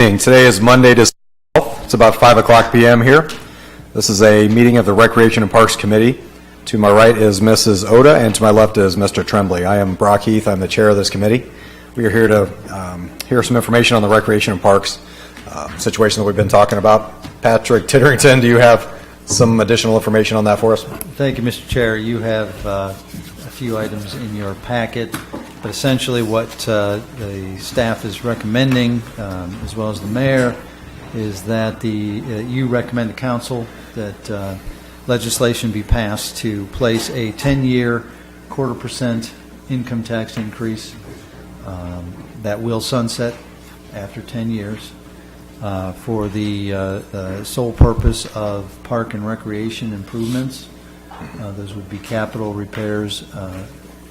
Today is Monday, December 12th. It's about 5 o'clock p.m. here. This is a meeting of the Recreation and Parks Committee. To my right is Mrs. Oda, and to my left is Mr. Tremblay. I am Brock Heath. I'm the chair of this committee. We are here to hear some information on the Recreation and Parks situation that we've been talking about. Patrick Titterington, do you have some additional information on that for us? Thank you, Mr. Chair. You have a few items in your packet, but essentially what the staff is recommending, as well as the mayor, is that you recommend to council that legislation be passed to place a 10-year 0.25% income tax increase that will sunset after 10 years for the sole purpose of park and recreation improvements. Those would be capital repairs,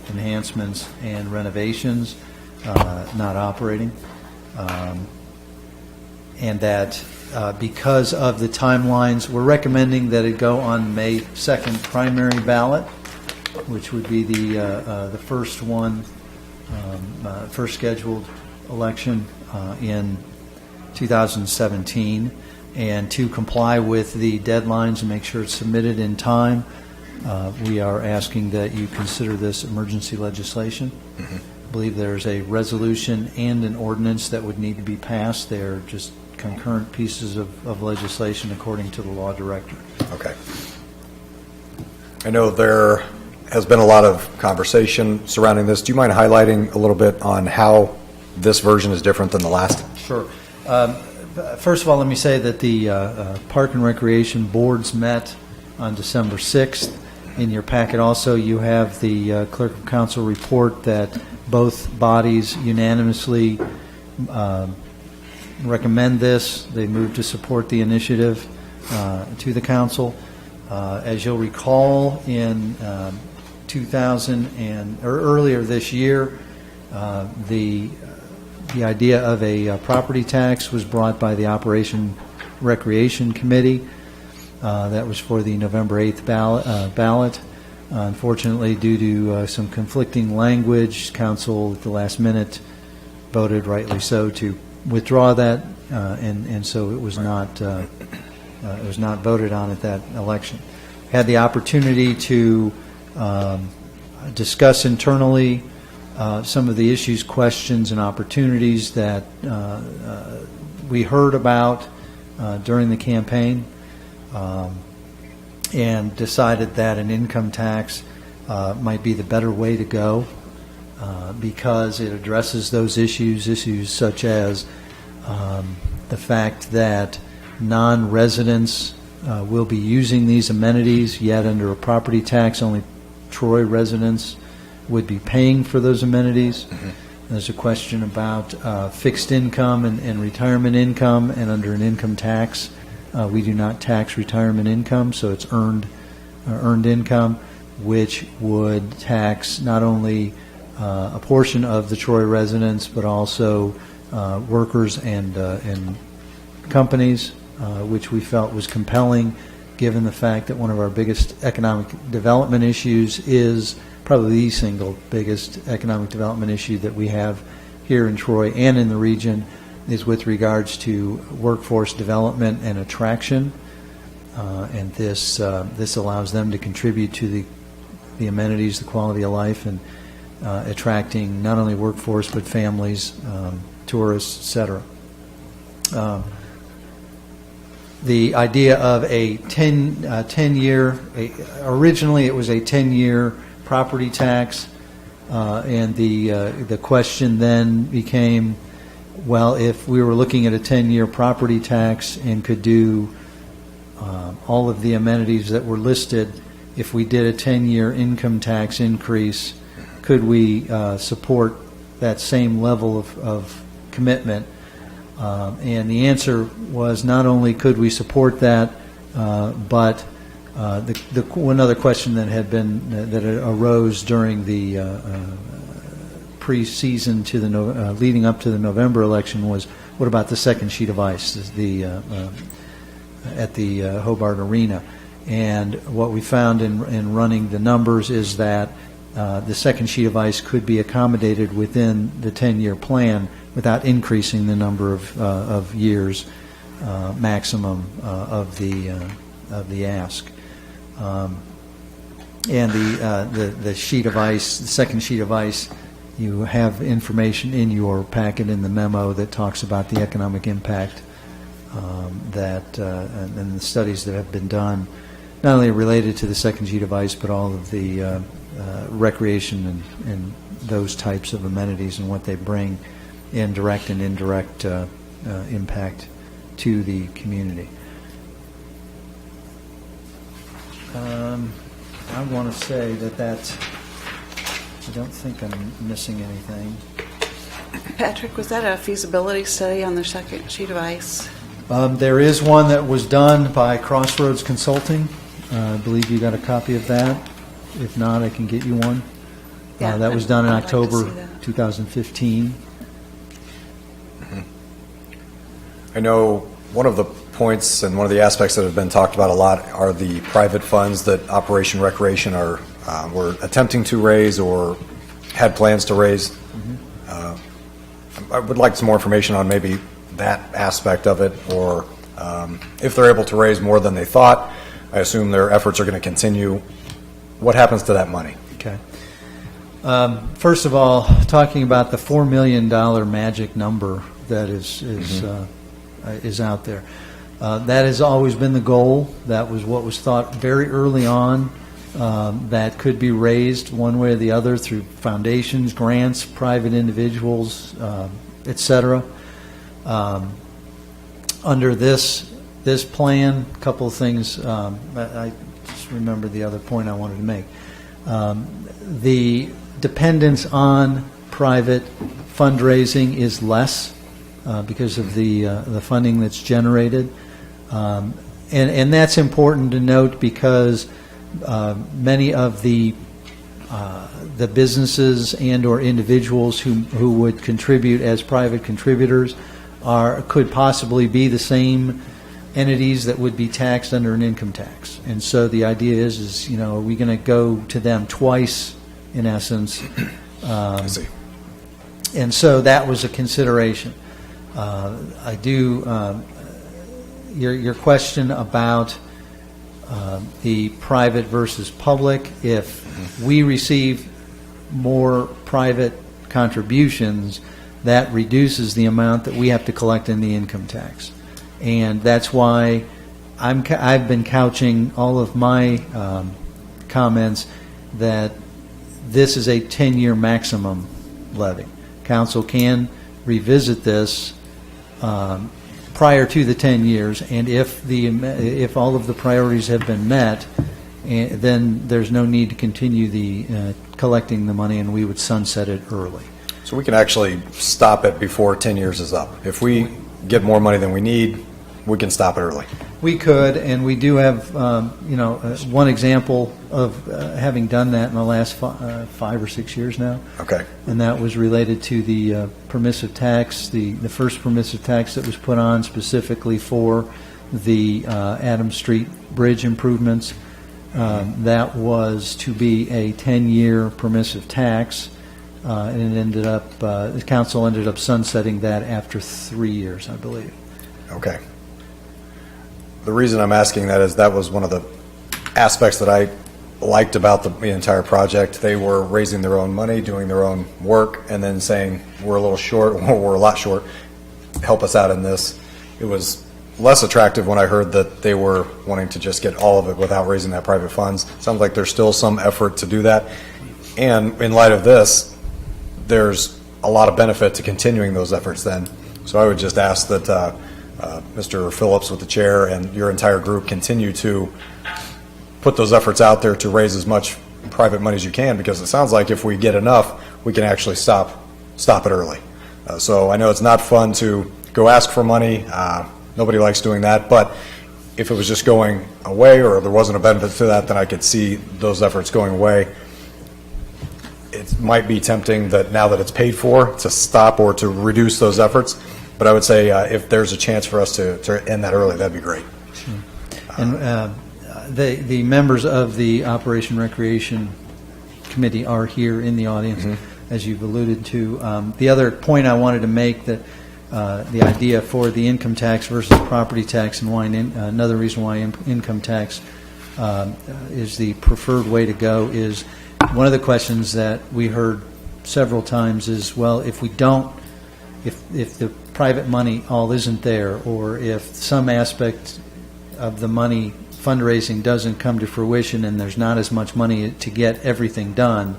enhancements, and renovations, not operating. And that because of the timelines, we're recommending that it go on May 2nd primary ballot, which would be the first one, first scheduled election in 2017. And to comply with the deadlines and make sure it's submitted in time, we are asking that you consider this emergency legislation. Mm-hmm. I believe there's a resolution and an ordinance that would need to be passed. They're just concurrent pieces of legislation according to the law director. Okay. I know there has been a lot of conversation surrounding this. Do you mind highlighting a little bit on how this version is different than the last? Sure. First of all, let me say that the Park and Recreation boards met on December 6th. In your packet also you have the Clerk of Council report that both bodies unanimously recommend this. They move to support the initiative to the council. As you'll recall, in 2000 or earlier this year, the idea of a property tax was brought by the Operation Recreation Committee. That was for the November 8th ballot. Unfortunately, due to some conflicting language, council at the last minute voted, rightly so, to withdraw that, and so it was not voted on at that election. Had the opportunity to discuss internally some of the issues, questions, and opportunities that we heard about during the campaign. And decided that an income tax might be the better way to go because it addresses those issues such as the fact that non-residents will be using these amenities, yet under a property tax only Troy residents would be paying for those amenities. Mm-hmm. There's a question about fixed income and retirement income, and under an income tax we do not tax retirement income, so it's earned income, which would tax not only a portion of the Troy residents, but also workers and companies, which we felt was compelling, given the fact that one of our biggest economic development issues is probably the single biggest economic development issue that we have here in Troy and in the region, is with regards to workforce development and attraction, and this allows them to contribute to the amenities, the quality of life, and attracting not only workforce but families, tourists, etc. The idea of a 10-year, originally it was a 10-year property tax, and the question then became, well, if we were looking at a 10-year property tax and could do all of the amenities that were listed, if we did a 10-year income tax increase, could we support that same level of commitment? And the answer was not only could we support that, but one other question that had been that arose during the pre-season to the leading up to the November election was, what about the second sheet of ice at the Hobart Arena? And what we found in running the numbers is that the second sheet of ice could be accommodated within the 10-year plan without increasing the number of years maximum of the ask. And the sheet of ice, the second sheet of ice, you have information in your packet in the memo that talks about the economic impact and the studies that have been done, not only related to the second sheet of ice, but all of the recreation and those types of amenities and what they bring in direct and indirect impact to the community. I want to say that I don't think I'm missing anything. Patrick, was that a feasibility study on the second sheet of ice? There is one that was done by Crossroads Consulting. I believe you got a copy of that. If not, I can get you one. Yeah, that was done in I'd like to October see that. 2015. I know one of the points and one of the aspects that have been talked about a lot are the private funds that Operation Recreation were attempting to raise or had plans to raise. I would like some more information on maybe that aspect of it, or if they're able to raise more than they thought. I assume their efforts are going to continue. What happens to that money? Okay. First of all, talking about the $4 million magic number that is out there. That has always been the goal. That was what was thought very early on, that could be raised one way or the other through foundations, grants, private individuals, et cetera. Under this plan, a couple of things. I just remember the other point I wanted to make. The dependence on private fundraising is less because of the funding that's generated. And that's important to note because many of the businesses and or individuals who would contribute as private contributors could possibly be the same entities that would be taxed under an income tax. And so the idea is are we going to go to them twice, in essence? I see. And so that was a consideration. I do. Your question about the private versus public, if we receive more private contributions, that reduces the amount that we have to collect in the income tax. And that's why I've been couching all of my comments that this is a 10-year maximum levy. Council can revisit this prior to the 10 years, and if all of the priorities have been met, then there's no need to continue the collecting the money, and we would sunset it early. So we can actually stop it before 10 years is up. If we get more money than we need, we can stop it early. We could, and we do have, one example of having done that in the last 5 or 6 years now. Okay. And that was related to the permissive tax, the first permissive tax that was put on specifically for the Adams Street Bridge improvements. That was to be a 10-year permissive tax, and it ended up, the council ended up sunsetting that after 3 years, I believe. Okay. The reason I'm asking that is that was one of the aspects that I liked about the entire project. They were raising their own money, doing their own work, and then saying, we're a little short, or we're a lot short, help us out in this. It was less attractive when I heard that they were wanting to just get all of it without raising that private funds. Sounds like there's still some effort to do that. And in light of this, there's a lot of benefit to continuing those efforts then. So I would just ask that Mr. Phillips with the chair and your entire group continue to put those efforts out there to raise as much private money as you can, because it sounds like if we get enough, we can actually stop it early. So I know it's not fun to go ask for money. Nobody likes doing that, but if it was just going away or there wasn't a benefit to that, then I could see those efforts going away. It might be tempting that now that it's paid for to stop or to reduce those efforts, but I would say if there's a chance for us to end that early, that'd be great. Sure. And the members of the Operation Recreation Committee are here in the audience. as you've alluded to. The other point I wanted to make, that the idea for the income tax versus property tax, and why another reason why income tax is the preferred way to go, is one of the questions that we heard several times is, well, if we don't, if the private money all isn't there, or if some aspect of the money fundraising doesn't come to fruition and there's not as much money to get everything done,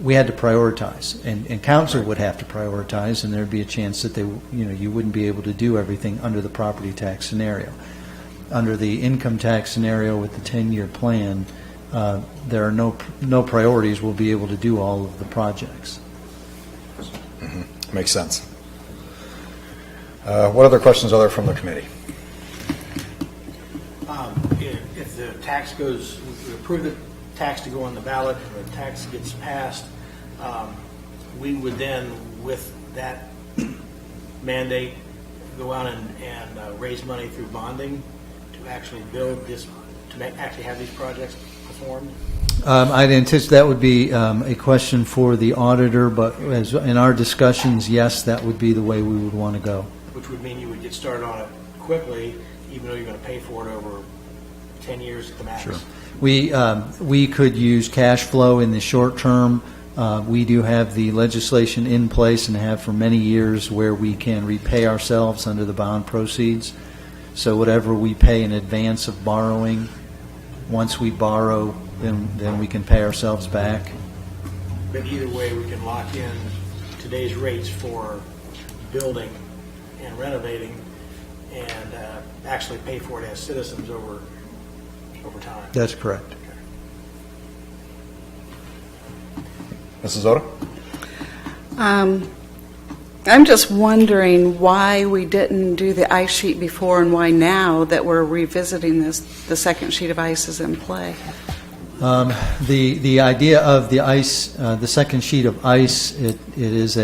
we had to prioritize, and council would have to prioritize, and there'd be a chance that you wouldn't be able to do everything under the property tax scenario. Under the income tax scenario with the 10-year plan, there are no priorities. We'll be able to do all of the projects. Makes sense. What other questions are there from the committee? If the tax goes, we approve the tax to go on the ballot, and the tax gets passed, we would then, with that mandate, go out and raise money through bonding to actually build this, to actually have these projects performed? I'd anticipate that would be a question for the auditor, but as in our discussions, yes, that would be the way we would want to go. Which would mean you would get started on it quickly, even though you're going to pay for it over 10 years at the max. Sure. We could use cash flow in the short term. We do have the legislation in place and have for many years where we can repay ourselves under the bond proceeds. So whatever we pay in advance of borrowing, once we borrow, then we can pay ourselves back. But either way, we can lock in today's rates for building and renovating and actually pay for it as citizens over time. That's correct. Mrs. Oda? I'm just wondering why we didn't do the ice sheet before and why now that we're revisiting this, the second sheet of ice is in play. The idea of the ice, the second sheet of ice, it is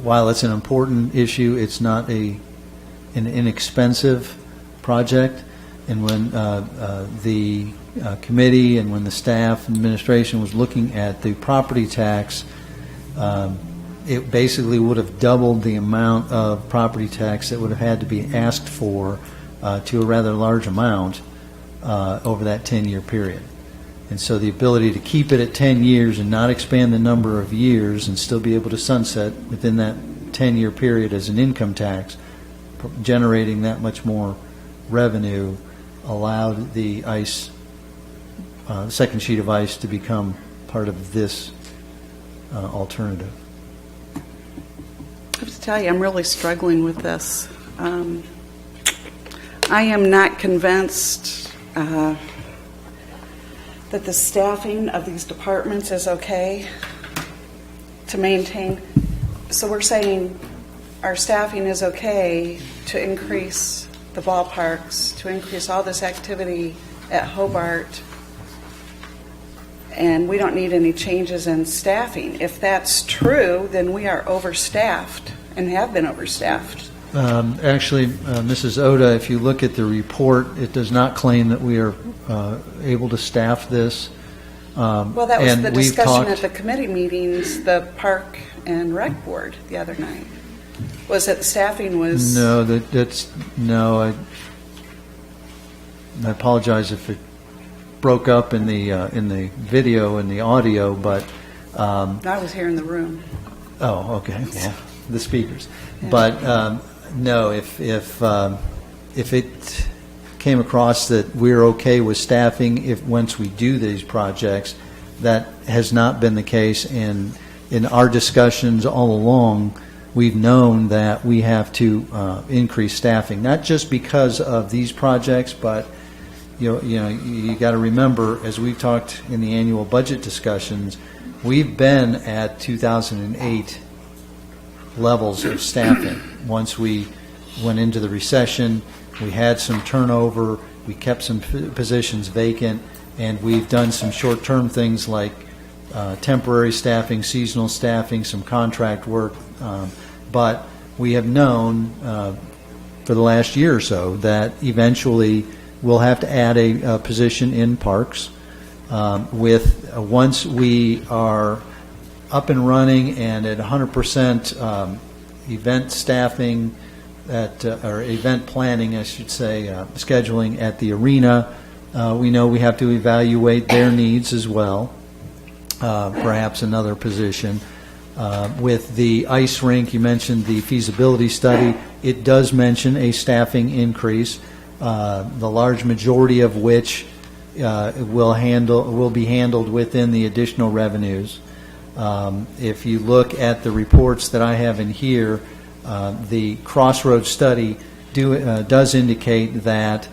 while it's an important issue, it's not an inexpensive project. And when the committee and when the staff and administration was looking at the property tax, it basically would have doubled the amount of property tax that would have had to be asked for to a rather large amount over that 10-year period. And so the ability to keep it at 10 years and not expand the number of years and still be able to sunset within that 10-year period as an income tax, generating that much more revenue, allowed the ice, second sheet of ice, to become part of this alternative. I have to tell you, I'm really struggling with this. I am not convinced that the staffing of these departments is okay to maintain. So we're saying our staffing is okay to increase the ballparks, to increase all this activity at Hobart, and we don't need any changes in staffing. If that's true, then we are overstaffed and have been overstaffed. Actually, Mrs. Oda, if you look at the report, it does not claim that we are able to staff this. Well, that was and the we've discussion talked- at the committee meetings, the Park and Rec Board the other night. Was that the staffing was... No, that's no. I apologize if it broke up in the video and the audio, but I was here in the room. oh, okay, well, the speakers. Yeah. But no, if it came across that we're okay with staffing if once we do these projects, that has not been the case. And in our discussions all along, we've known that we have to increase staffing, not just because of these projects, but you got to remember, as we've talked in the annual budget discussions, we've been at 2008 levels of staffing. Once we went into the recession, we had some turnover, we kept some positions vacant, and we've done some short-term things like temporary staffing, seasonal staffing, some contract work. But we have known for the last year or so that eventually we'll have to add a position in parks. Once we are up and running and at 100% event staffing, or event planning, I should say, scheduling at the arena. We know we have to evaluate their needs as well, perhaps another position. With the ice rink, you mentioned the feasibility study. It does mention a staffing increase, the large majority of which will be handled within the additional revenues. If you look at the reports that I have in here, the Crossroads study does indicate that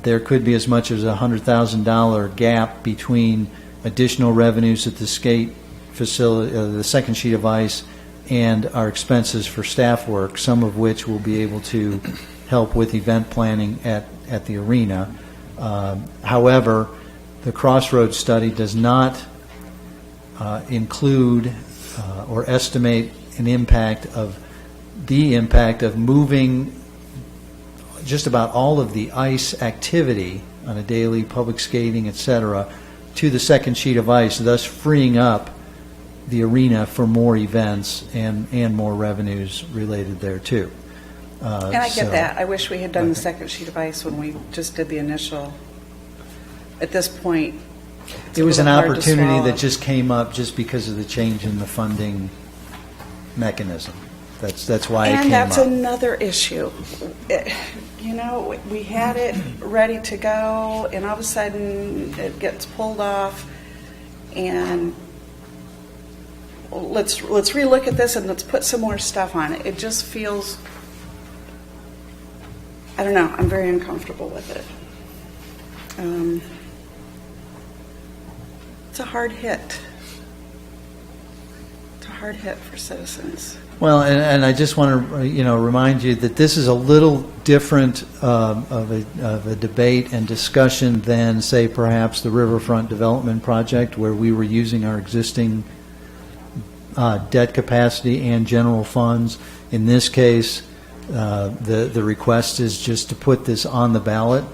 there could be as much as a $100,000 gap between additional revenues at the skate facility, the second sheet of ice, and our expenses for staff work, some of which will be able to help with event planning at the arena. However, the Crossroads study does not include or estimate the impact of moving just about all of the ice activity on a daily, public skating, etc., to the second sheet of ice, thus freeing up the arena for more events and more revenues related there too. And I get that. I wish we had done the second sheet of ice when we just did the initial. At this point, it's It was a an little hard to opportunity swallow. that just came up just because of the change in the funding mechanism. That's why it And came that's up. another issue. You know, we had it ready to go, and all of a sudden, it gets pulled off, and let's relook at this and let's put some more stuff on it. It just feels, I don't know, I'm very uncomfortable with it. It's a hard hit. It's a hard hit for citizens. Well, and I just want to remind you that this is a little different of a debate and discussion than, say, perhaps the Riverfront Development Project, where we were using our existing debt capacity and general funds. In this case, the request is just to put this on the ballot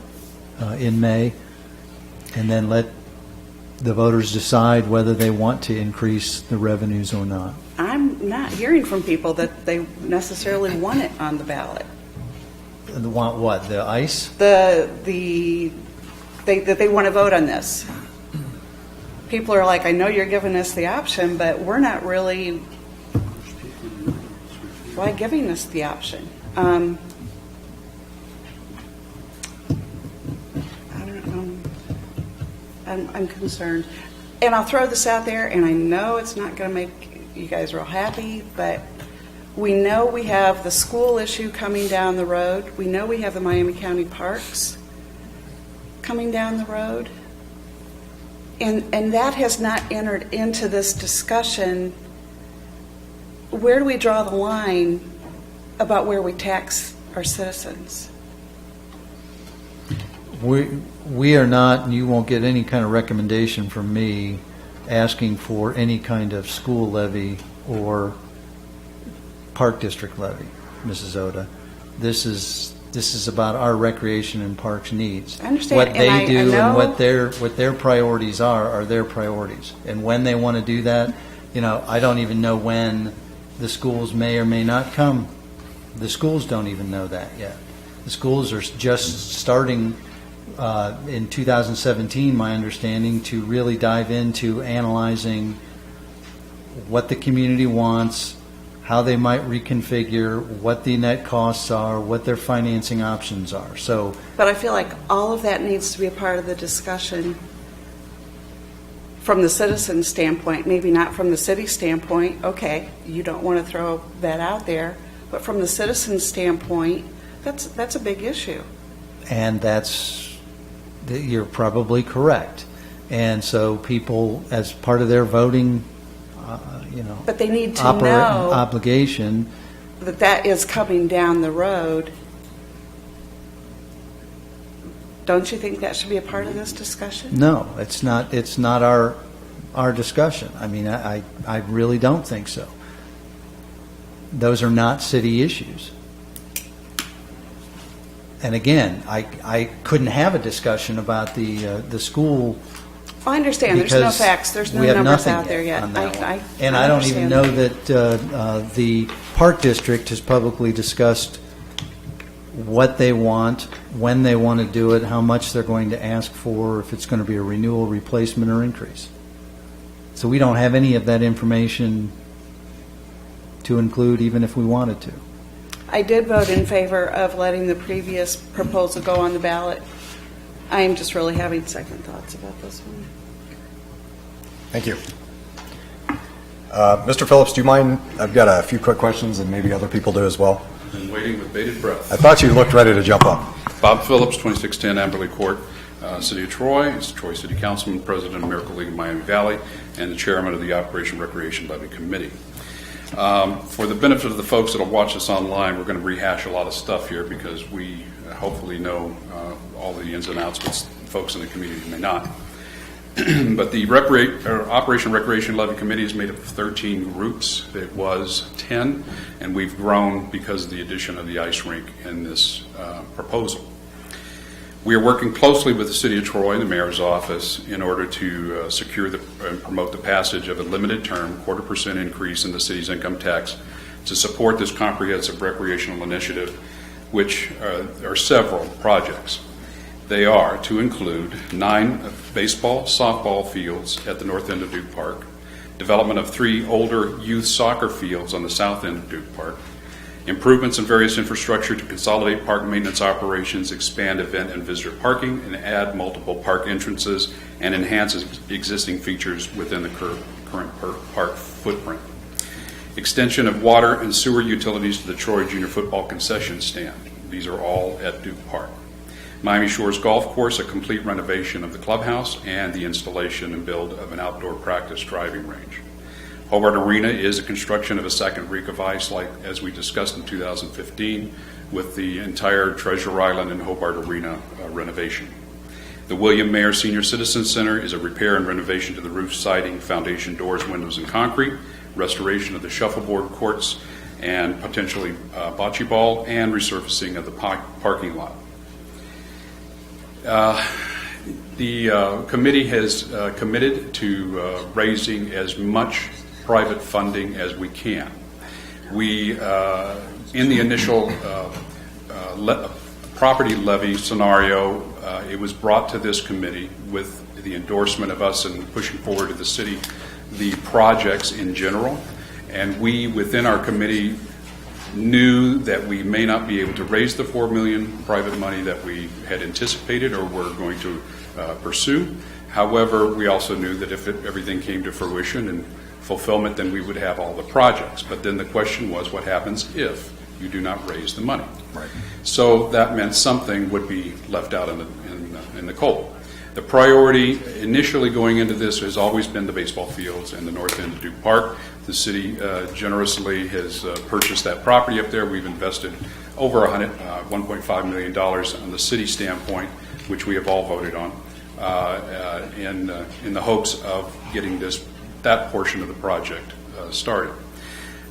in May, and then let the voters decide whether they want to increase the revenues or not. I'm not hearing from people that they necessarily want it on the ballot. And want what? The ice? That they want to vote on this. People are like, I know you're giving us the option, but we're not really, why giving us the option? I don't know. I'm concerned. And I'll throw this out there, and I know it's not going to make you guys real happy, but we know we have the school issue coming down the road. We know we have the Miami County Parks coming down the road. And that has not entered into this discussion. Where do we draw the line about where we tax our citizens? We are not, and you won't get any kind of recommendation from me asking for any kind of school levy or park district levy, Mrs. Oda. This is about our recreation and parks needs. I understand, What and they I do know- and what their priorities are their priorities. And when they want to do that, I don't even know when the schools may or may not come. The schools don't even know that yet. The schools are just starting in 2017, my understanding, to really dive into analyzing what the community wants, how they might reconfigure, what the net costs are, what their financing options are. So, But I feel like all of that needs to be a part of the discussion from the citizen standpoint, maybe not from the city standpoint. Okay, you don't want to throw that out there, but from the citizen standpoint, that's a big issue. and you're probably correct. And so people, as part of their voting, But they need to know obligation, that is coming down the road. Don't you think that should be a part of this discussion? no, it's not our discussion. I mean, I really don't think so. Those are not city issues. And again, I couldn't have a discussion about the school I understand, there's no Because facts, there's no we have numbers nothing out there yet. on that one. I And I don't even understand. know that the Park District has publicly discussed what they want, when they want to do it, how much they're going to ask for, if it's going to be a renewal, replacement, or increase. So we don't have any of that information to include, even if we wanted to. I did vote in favor of letting the previous proposal go on the ballot. I am just really having second thoughts about this one. Thank you. Mr. Phillips, do you mind? I've got a few quick questions, and maybe other people do as well. Been waiting with bated breath. I thought you looked ready to jump up. Bob Phillips, 2610 Amberley Court, City of Troy. It's Troy City Councilman, President of Miracle League of Miami Valley, and the Chairman of the Operation Recreation Levy Committee. For the benefit of the folks that will watch us online, we're going to rehash a lot of stuff here because we hopefully know all the ins and outs, but folks in the community may not. But the Operation Recreation Levy Committee is made up of 13 groups. It was 10, and we've grown because of the addition of the ice rink in this proposal. We are working closely with the City of Troy and the Mayor's Office in order to secure and promote the passage of a limited term 0.25% increase in the city's income tax to support this comprehensive recreational initiative, which are several projects. They are to include 9 baseball, softball fields at the north end of Duke Park, development of 3 older youth soccer fields on the south end of Duke Park, improvements in various infrastructure to consolidate park maintenance operations, expand event and visitor parking, and add multiple park entrances and enhance existing features within the current park footprint. Extension of water and sewer utilities to the Troy Junior Football concession stand. These are all at Duke Park. Miami Shores Golf Course, a complete renovation of the clubhouse, and the installation and build of an outdoor practice driving range. Hobart Arena is a construction of a second rink of ice, like as we discussed in 2015, with the entire Treasure Island and Hobart Arena renovation. The William Mayer Senior Citizen Center is a repair and renovation to the roof, siding, foundation, doors, windows, and concrete, restoration of the shuffleboard courts, and potentially bocce ball, and resurfacing of the parking lot. The committee has committed to raising as much private funding as we can. We, in the initial property levy scenario, it was brought to this committee with the endorsement of us and pushing forward to the city the projects in general, and we within our committee knew that we may not be able to raise the $4 million private money that we had anticipated or were going to pursue. However, we also knew that if everything came to fruition and fulfillment, then we would have all the projects. But then the question was, what happens if you do not raise the money? Right. So that meant something would be left out in the cold. The priority initially going into this has always been the baseball fields and the north end of Duke Park. The city generously has purchased that property up there. We've invested over $1.5 million on the city standpoint, which we have all voted on, in the hopes of getting that portion of the project started.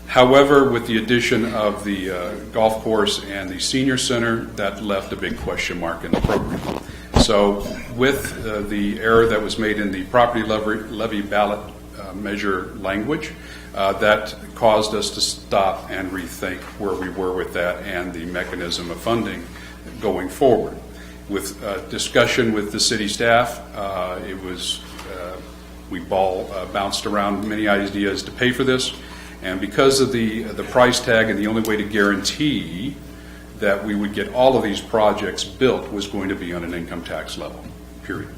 However, with the addition of the golf course and the senior center, that left a big question mark in the program. So with the error that was made in the property levy ballot measure language, that caused us to stop and rethink where we were with that and the mechanism of funding going forward. With discussion with the city staff, we bounced around many ideas to pay for this, and because of the price tag and the only way to guarantee that we would get all of these projects built was going to be on an income tax level, period.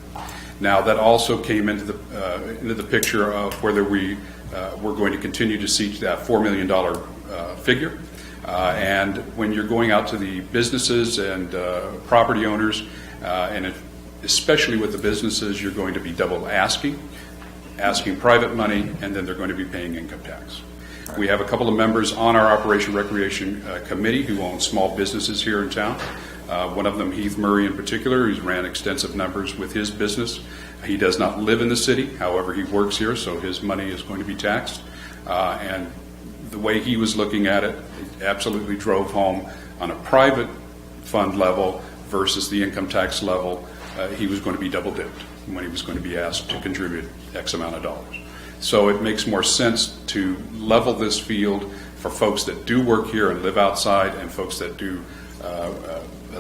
Now, that also came into the picture of whether we were going to continue to seek that $4 million figure. And when you're going out to the businesses and property owners, and especially with the businesses, you're going to be double asking private money, and then they're going to be paying income tax. We have a couple of members on our Operation Recreation Committee who own small businesses here in town. One of them, Heath Murray in particular, who's ran extensive numbers with his business. He does not live in the city, however, he works here, so his money is going to be taxed. And the way he was looking at it, it absolutely drove home on a private fund level versus the income tax level. he was going to be double dipped when he was going to be asked to contribute X amount of dollars. So it makes more sense to level this field for folks that do work here and live outside, and folks that do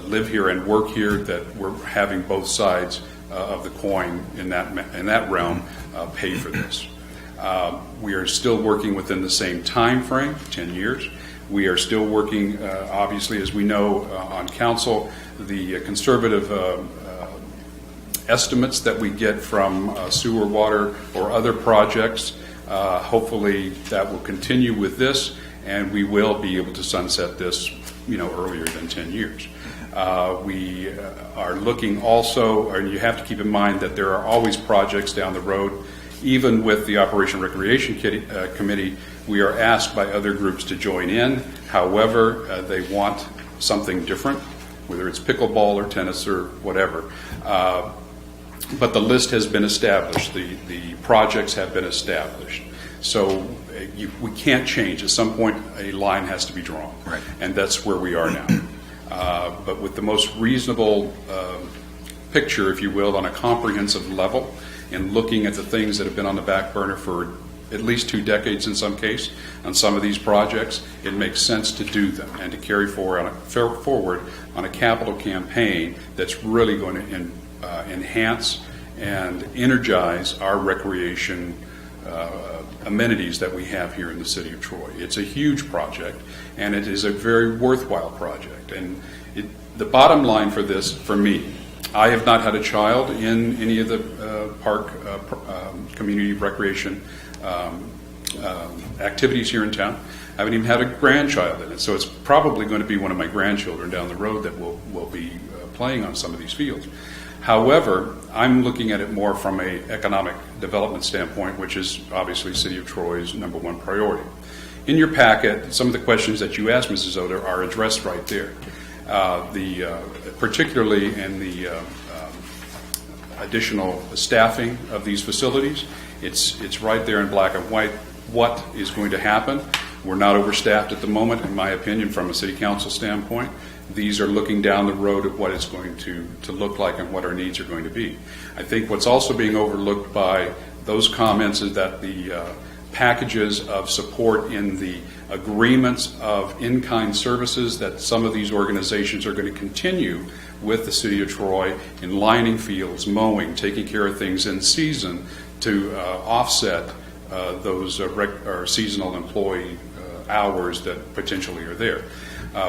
live here and work here, that we're having both sides of the coin in that realm pay for this. We are still working within the same time frame, 10 years. We are still working, obviously, as we know, on council, the conservative estimates that we get from sewer, water, or other projects. Hopefully that will continue with this, and we will be able to sunset this, earlier than 10 years. We are looking also, and you have to keep in mind that there are always projects down the road. Even with the Operation Recreation Committee, we are asked by other groups to join in. However, they want something different, whether it's pickleball or tennis or whatever. But the list has been established. The projects have been established. So we can't change. At some point, a line has to be drawn. Right. And that's where we are now. But with the most reasonable picture, if you will, on a comprehensive level, and looking at the things that have been on the back burner for at least 2 decades in some case on some of these projects, it makes sense to do them and to carry forward on a capital campaign that's really going to enhance and energize our recreation amenities that we have here in the city of Troy. It's a huge project, and it is a very worthwhile project. And the bottom line for this, for me, I have not had a child in any of the park community recreation activities here in town. I haven't even had a grandchild in it, so it's probably going to be one of my grandchildren down the road that will be playing on some of these fields. However, I'm looking at it more from an economic development standpoint, which is obviously City of Troy's #1 priority. In your packet, some of the questions that you asked, Mrs. Oda, are addressed right there. Particularly in the additional staffing of these facilities, it's right there in black and white what is going to happen. We're not overstaffed at the moment, in my opinion, from a city council standpoint. These are looking down the road at what it's going to look like and what our needs are going to be. I think what's also being overlooked by those comments is that the packages of support in the agreements of in-kind services that some of these organizations are going to continue with the City of Troy in lining fields, mowing, taking care of things in season to offset those or seasonal employee hours that potentially are there.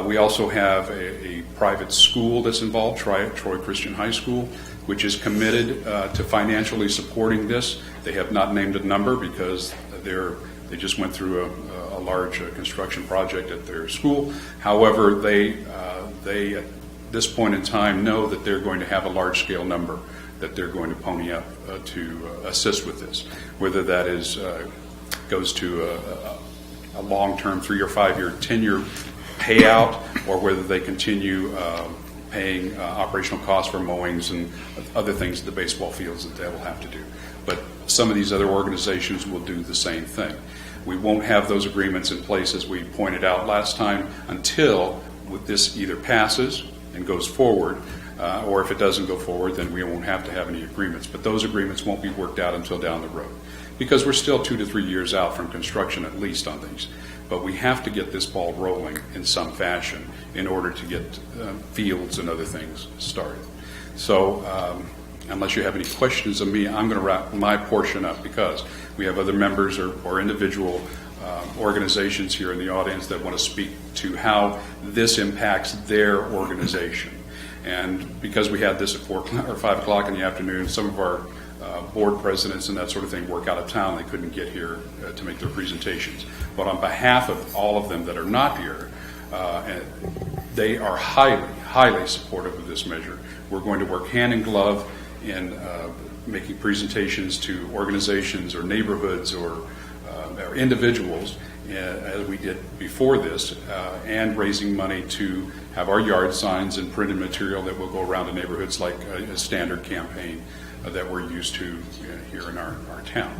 We also have a private school that's involved, Troy Christian High School, which is committed to financially supporting this. They have not named a number because they just went through a large construction project at their school. However, they at this point in time know that they're going to have a large-scale number that they're going to pony up to assist with this, whether that is goes to a long-term 3 or 5 year, 10-year payout, or whether they continue paying operational costs for mowings and other things at the baseball fields that they will have to do. But some of these other organizations will do the same thing. We won't have those agreements in place, as we pointed out last time, until this either passes and goes forward, or if it doesn't go forward, then we won't have to have any agreements. But those agreements won't be worked out until down the road, because we're still 2 to 3 years out from construction at least on these. But we have to get this ball rolling in some fashion in order to get fields and other things started. So unless you have any questions of me, I'm going to wrap my portion up, because we have other members or individual organizations here in the audience that want to speak to how this impacts their organization. And because we had this at 4 or 5 o'clock in the afternoon, some of our board presidents and that sort of thing work out of town. They couldn't get here to make their presentations. But on behalf of all of them that are not here, they are highly, highly supportive of this measure. We're going to work hand in glove in making presentations to organizations or neighborhoods or individuals, as we did before this, and raising money to have our yard signs and printed material that will go around the neighborhoods like a standard campaign that we're used to here in our town.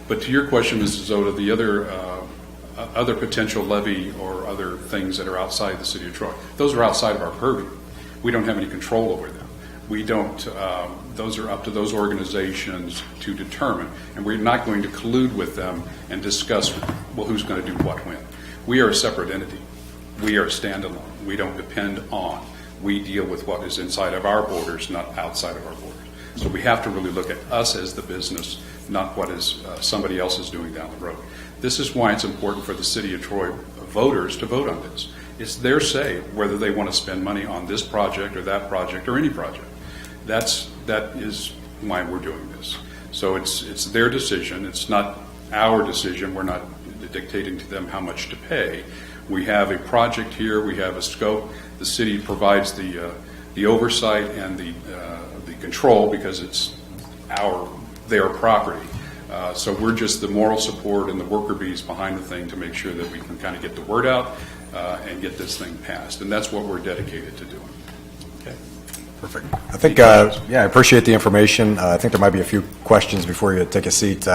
But to your question, Mrs. Oda, the other potential levy or other things that are outside the City of Troy, those are outside of our purview. We don't have any control over them. We don't, those are up to those organizations to determine, and we're not going to collude with them and discuss, well, who's going to do what when. We are a separate entity. We are standalone. We don't depend on. We deal with what is inside of our borders, not outside of our borders. So we have to really look at us as the business, not what is somebody else is doing down the road. This is why it's important for the City of Troy voters to vote on this. It's their say whether they want to spend money on this project or that project or any project. That is why we're doing this. So it's their decision. It's not our decision. We're not dictating to them how much to pay. We have a project here. We have a scope. The city provides the oversight and the control because it's their property. So we're just the moral support and the worker bees behind the thing to make sure that we can kind of get the word out and get this thing passed. And that's what we're dedicated to doing. Okay. Perfect. I think, I appreciate the information. I think there might be a few questions before you take a seat.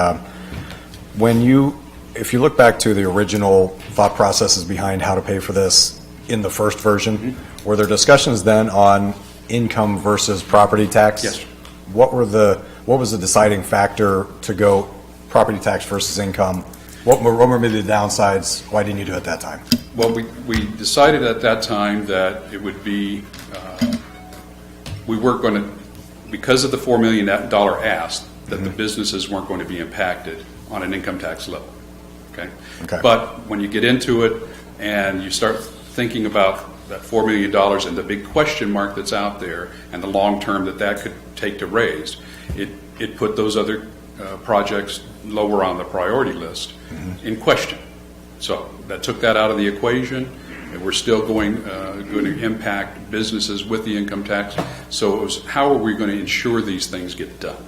If you look back to the original thought processes behind how to pay for this in the first version, were there discussions then on income versus property tax? Yes. What was the deciding factor to go property tax versus income? What were maybe the downsides? Why didn't you do it at that time? Well, we decided at that time that it would be, we weren't going to, because of the $4 million ask, that the businesses weren't going to be impacted on an income tax level. Okay? But when you get into it and you start thinking about that $4 million and the big question mark that's out there and the long term that could take to raise, it put those other projects lower on the priority list in question. So that took that out of the equation, and we're still going to impact businesses with the income tax. So it was, how are we going to ensure these things get done?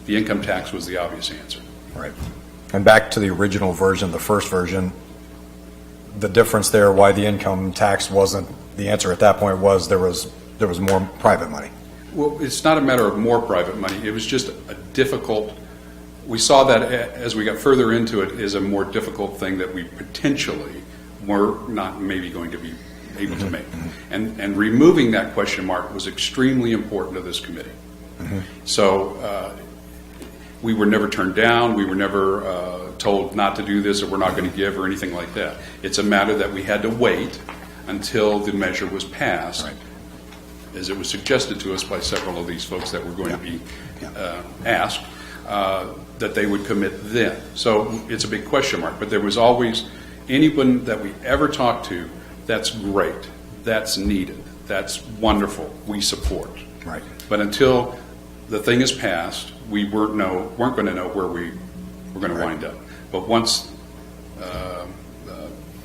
The income tax was the obvious answer. Right. And back to the original version, the first version, the difference there, why the income tax wasn't the answer at that point was there was more private money. Well, it's not a matter of more private money. It was just a difficult, we saw that as we got further into it is a more difficult thing that we potentially were not maybe going to be able to make. And removing that question mark was extremely important to this committee. So we were never turned down. We were never told not to do this or we're not going to give or anything like that. It's a matter that we had to wait until the measure was passed, as it was suggested to us by several of these folks that were going to be asked, that they would commit then. So it's a big question mark. But there was always anyone that we ever talked to, that's great, that's needed, that's wonderful, we support. Right. But until the thing is passed, we weren't going to know where we were going to wind up. But once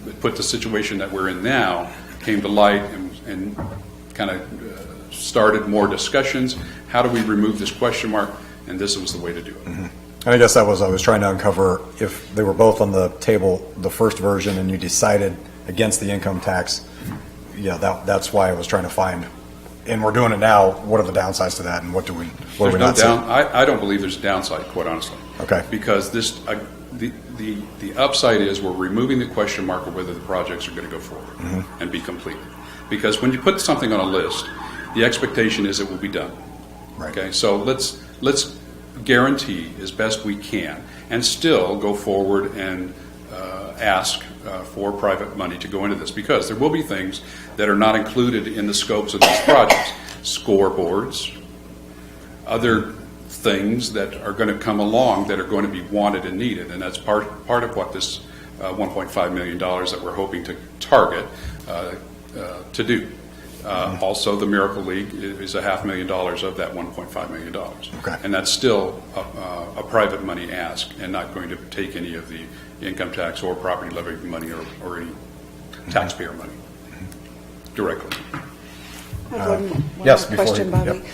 it put the situation that we're in now came to light and kind of started more discussions, how do we remove this question mark? And this was the way to do it. And I guess I was trying to uncover if they were both on the table, the first version, and you decided against the income tax. Yeah, that's why I was trying to find. And we're doing it now. What are the downsides to that, and what are we not seeing? I don't believe there's a downside, quite honestly. Okay. Because this, the upside is we're removing the question mark of whether the projects are going to go forward and be completed. Because when you put something on a list, the expectation is it will be done. Right. Okay. So let's guarantee as best we can, and still go forward and ask for private money to go into this, because there will be things that are not included in the scopes of these projects, scoreboards, other things that are going to come along that are going to be wanted and needed, and that's part of what this $1.5 million that we're hoping to target to do. Also, the Miracle League is $500,000 of that $1.5 million. Okay. And that's still a private money ask and not going to take any of the income tax or property levy money or any taxpayer money directly. I have one yes, more before question, you- Bobby. yep.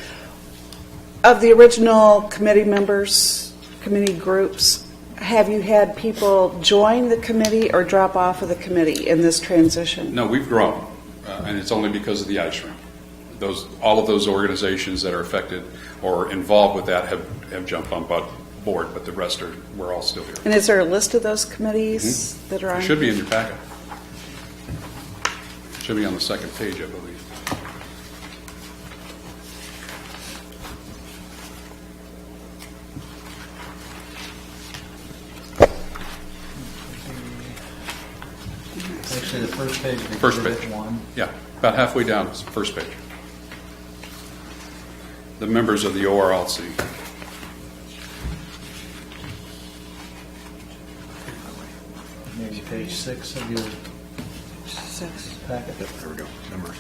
Of the original committee members, committee groups, have you had people join the committee or drop off of the committee in this transition? No, we've grown, and it's only because of the ice rink. All of those organizations that are affected or involved with that have jumped on board, but the rest we're all still here. And is there a list of those committees that are on? It should be in your packet. It should be on the second page, I believe. First page of First Exhibit page. 1. Yeah, about halfway down, it's the first page. The members of the ORLC. Maybe page 6 of your 6. packet. There we go, members.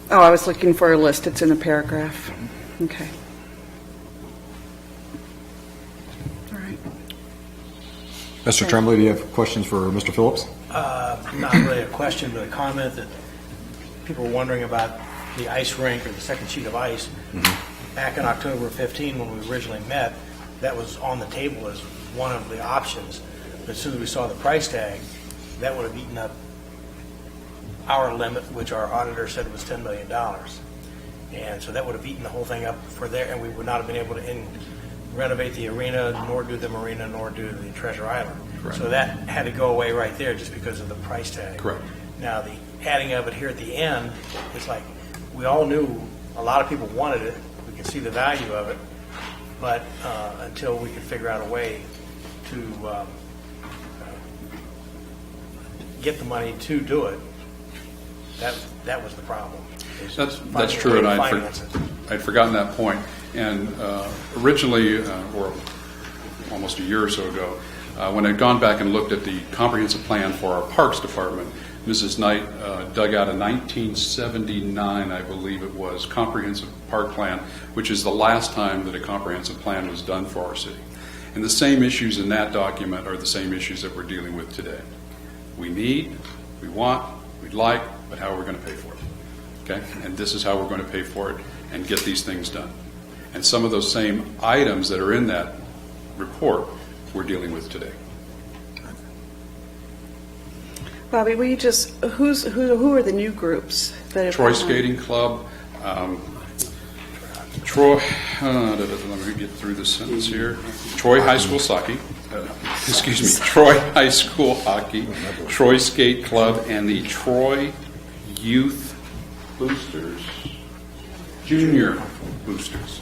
Oh, I was looking for a list. It's in the paragraph. Okay. All right. Mr. Tremblay, do you have questions for Mr. Phillips? Not really a question, but a comment that people were wondering about the ice rink or the second sheet of ice. Back in October 15, when we originally met, that was on the table as one of the options. But as soon as we saw the price tag, that would have eaten up our limit, which our auditor said was $10 million. And so that would have eaten the whole thing up for there, and we would not have been able to renovate the arena, nor do the marina, nor do the Treasure Island. Correct. So that had to go away right there just because of the price tag. Correct. Now, the adding of it here at the end, it's like, we all knew a lot of people wanted it, we could see the value of it, but until we could figure out a way to get the money to do it, that was the problem. is That's finding a true, way and to finance it. I'd forgotten that point. And originally, or almost a year or so ago, when I'd gone back and looked at the comprehensive plan for our Parks Department, Mrs. Knight dug out a 1979, I believe it was, comprehensive park plan, which is the last time that a comprehensive plan was done for our city. And the same issues in that document are the same issues that we're dealing with today. We need, we want, we'd like, but how are we going to pay for it? Okay? And this is how we're going to pay for it and get these things done. And some of those same items that are in that report we're dealing with today. Bobby, will you just, who are the new groups that have Troy come on? Skating Club, Troy, let me get through this sentence here. Troy High School Hockey, Troy High School Hockey, Troy Skate Club, and the Troy Youth Boosters, Junior Boosters.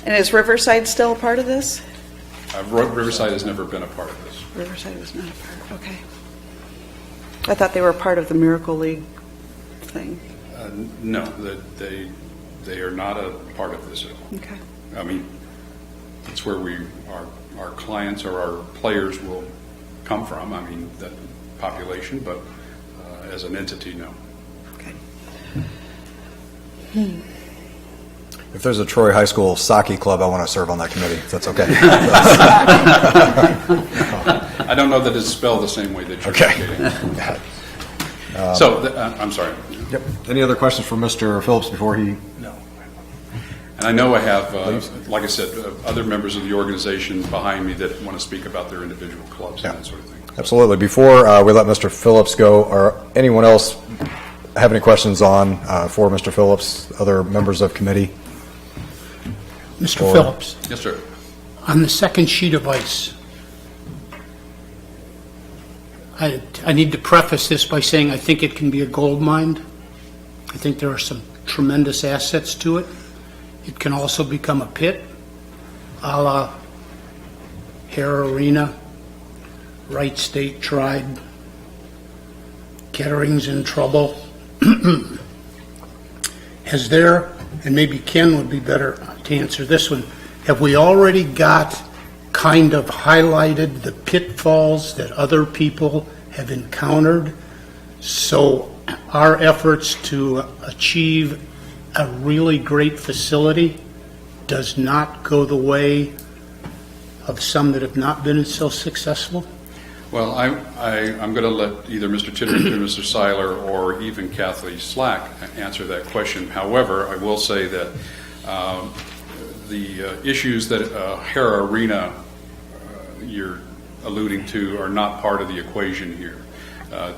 And is Riverside still a part of this? Riverside has never been a part of this. Riverside was not a part, okay. I thought they were part of the Miracle League thing. No, they are not a part of this at all. Okay. I mean, it's where our clients or our players will come from. I mean, that population, but as an entity, no. Okay. If there's a Troy High School soccer club, I want to serve on that committee, if that's okay. I don't know that it's spelled the same way that you're Okay. indicating. So, I'm sorry. Yep. Any other questions for Mr. Phillips before he? No. And I know I have, like I said, other members of the organization behind me that want to speak about their individual clubs and that sort of thing. Absolutely. Before we let Mr. Phillips go, or anyone else have any questions on for Mr. Phillips, other members of committee? Mr. Or- Phillips, Yes, sir. on the second sheet of ice, I need to preface this by saying I think it can be a gold mine. I think there are some tremendous assets to it. It can also become a pit, a la Hare Arena, Wright State tried, Kettering's in trouble. Has there, and maybe Ken would be better to answer this one, have we already got kind of highlighted the pitfalls that other people have encountered, so our efforts to achieve a really great facility does not go the way of some that have not been so successful? Well, I'm going to let either Mr. Titterington, Mr. Seiler, or even Kathleen Slack answer that question. However, I will say that the issues that Hare Arena you're alluding to are not part of the equation here.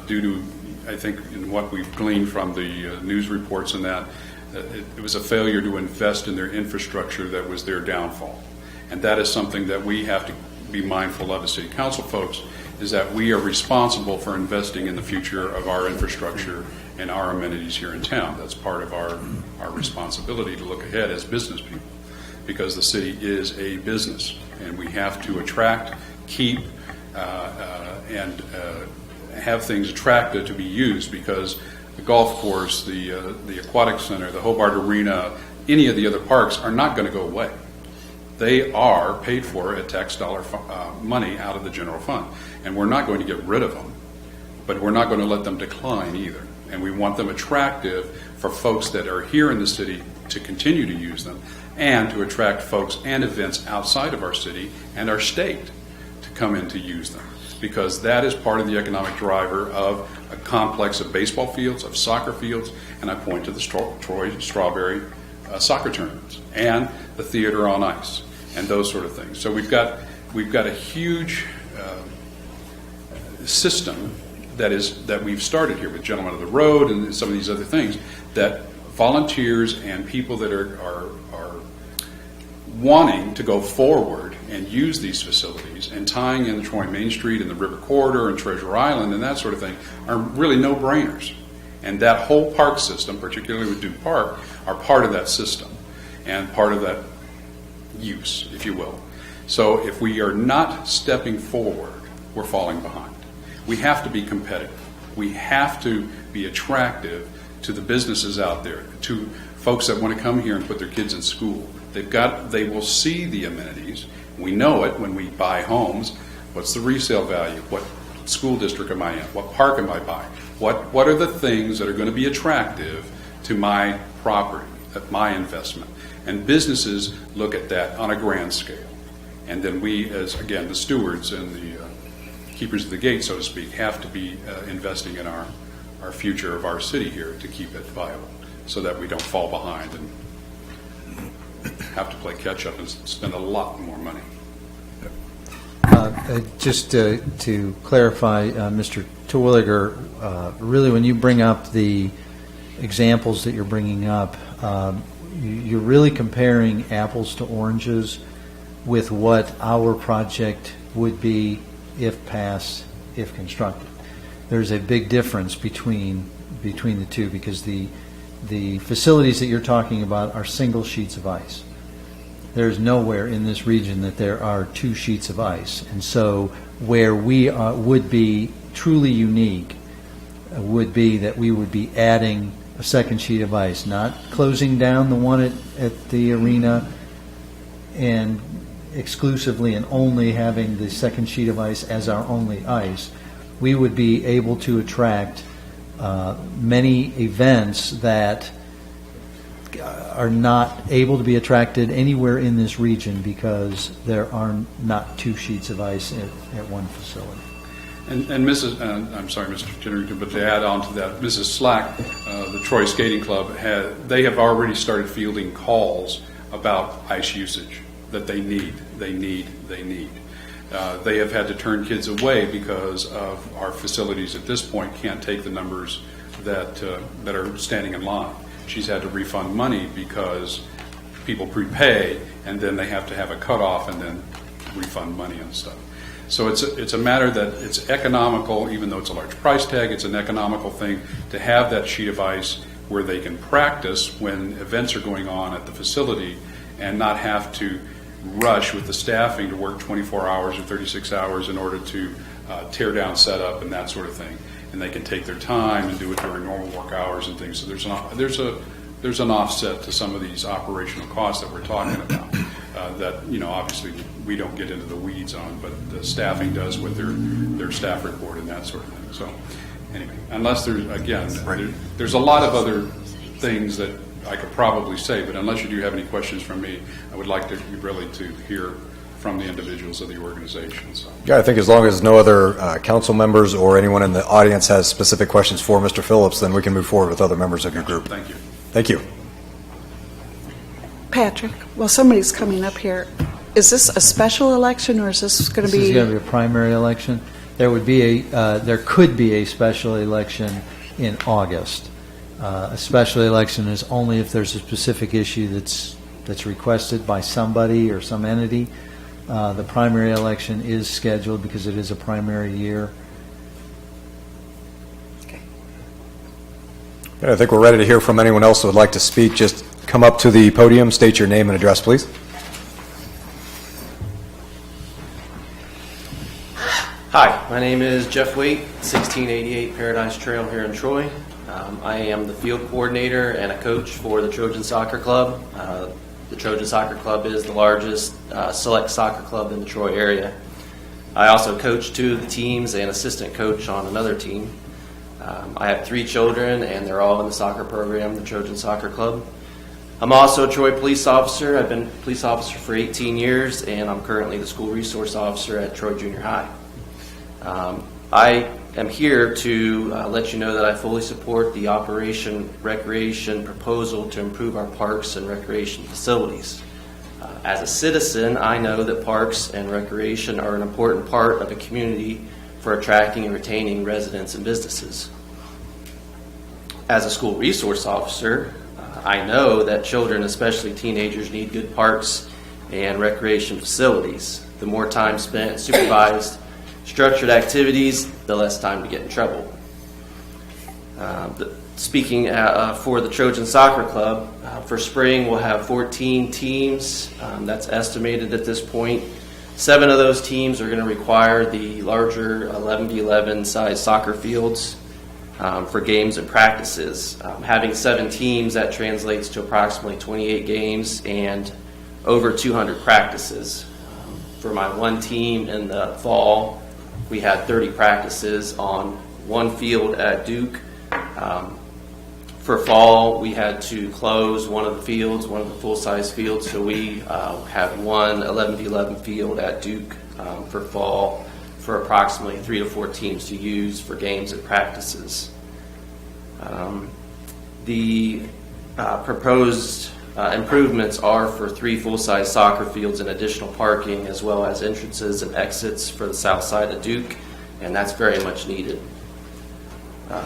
Due to, I think, in what we've gleaned from the news reports and that, it was a failure to invest in their infrastructure that was their downfall. And that is something that we have to be mindful of as city council folks, is that we are responsible for investing in the future of our infrastructure and our amenities here in town. That's part of our responsibility to look ahead as business people, because the city is a business, and we have to attract, keep, and have things attractive to be used, because the golf course, the aquatic center, the Hobart Arena, any of the other parks are not going to go away. They are paid for at tax dollar money out of the general fund, and we're not going to get rid of them, but we're not going to let them decline either. And we want them attractive for folks that are here in the city to continue to use them, and to attract folks and events outside of our city and our state to come in to use them, because that is part of the economic driver of a complex of baseball fields, of soccer fields, and I point to the Troy Strawberry soccer tournaments and the theater on ice and those sort of things. So we've got a huge system that we've started here with Gentlemen of the Road and some of these other things, that volunteers and people that are wanting to go forward and use these facilities, and tying in the Troy Main Street and the River Corridor and Treasure Island and that sort of thing, are really no-brainers. And that whole park system, particularly with Duke Park, are part of that system and part of that use, if you will. So if we are not stepping forward, we're falling behind. We have to be competitive. We have to be attractive to the businesses out there, to folks that want to come here and put their kids in school. They will see the amenities. We know it when we buy homes. What's the resale value? What school district am I in? What park am I buying? What are the things that are going to be attractive to my property, at my investment? And businesses look at that on a grand scale. And then we, as, again, the stewards and the keepers of the gate, so to speak, have to be investing in our future of our city here to keep it viable, so that we don't fall behind and have to play catch up and spend a lot more money. Just to clarify, Mr. Terwilliger, really when you bring up the examples that you're bringing up, you're really comparing apples to oranges with what our project would be if passed, if constructed. There's a big difference between the two, because the facilities that you're talking about are single sheets of ice. There's nowhere in this region that there are two sheets of ice. And so where we would be truly unique would be that we would be adding a second sheet of ice, not closing down the one at the arena and exclusively and only having the second sheet of ice as our only ice. We would be able to attract many events that are not able to be attracted anywhere in this region because there are not two sheets of ice at one facility. And Mrs. I'm sorry, Mr. Jennerton, but to add on to that, Mrs. Slack, the Troy Skating Club, they have already started fielding calls about ice usage that they need. They have had to turn kids away because of our facilities at this point can't take the numbers that are standing in line. She's had to refund money because people prepay and then they have to have a cutoff and then refund money and stuff. So it's a matter that it's economical, even though it's a large price tag. It's an economical thing to have that sheet of ice where they can practice when events are going on at the facility and not have to rush with the staffing to work 24 hours or 36 hours in order to tear down setup and that sort of thing. And they can take their time and do it during normal work hours and things. So there's an offset to some of these operational costs that we're talking about that, obviously we don't get into the weeds on, but the staffing does with their staff report and that sort of thing. So anyway, unless there's a lot of other things that I could probably say, but unless you do have any questions from me, I would like to hear from the individuals of the organization. So. Yeah, I think as long as no other council members or anyone in the audience has specific questions for Mr. Phillips, then we can move forward with other members of your group. Thank you. Thank you. Patrick, well, somebody's coming up here. Is this a special election, or is this going to be? This is going to be a primary election. There could be a special election in August. A special election is only if there's a specific issue that's requested by somebody or some entity. The primary election is scheduled because it is a primary year. Okay. I think we're ready to hear from anyone else who would like to speak. Just come up to the podium, state your name and address, please. My name is Jeff Waite, 1688 Paradise Trail here in Troy. I am the field coordinator and a coach for the Trojan Soccer Club. The Trojan Soccer Club is the largest select soccer club in the Troy area. I also coach 2 of the teams and assistant coach on another team. I have 3 children, and they're all in the soccer program, the Trojan Soccer Club. I'm also a Troy police officer. I've been a police officer for 18 years, and I'm currently the school resource officer at Troy Junior High. I am here to let you know that I fully support the Operation Recreation proposal to improve our parks and recreation facilities. As a citizen, I know that parks and recreation are an important part of a community for attracting and retaining residents and businesses. As a school resource officer, I know that children, especially teenagers, need good parks and recreation facilities. The more time spent in supervised, structured activities, the less time to get in trouble. Speaking for the Trojan Soccer Club, for spring we'll have 14 teams. That's estimated at this point. 7 of those teams are going to require the larger 11v11 size soccer fields for games and practices. Having 7 teams, that translates to approximately 28 games and over 200 practices. For my one team in the fall, we had 30 practices on one field at Duke. For fall, we had to close one of the fields, one of the full-size fields, so we had one 11v11 field at Duke for fall for approximately 3 to 4 teams to use for games and practices. The proposed improvements are for 3 full-size soccer fields and additional parking, as well as entrances and exits for the south side of Duke, and that's very much needed.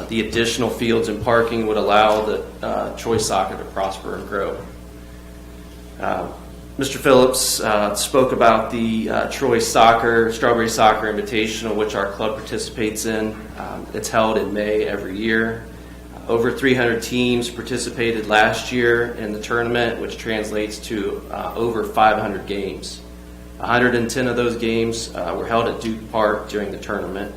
The additional fields and parking would allow the Troy soccer to prosper and grow. Mr. Phillips spoke about the Troy Strawberry Soccer Invitational, which our club participates in. It's held in May every year. Over 300 teams participated last year in the tournament, which translates to over 500 games. 110 of those games were held at Duke Park during the tournament.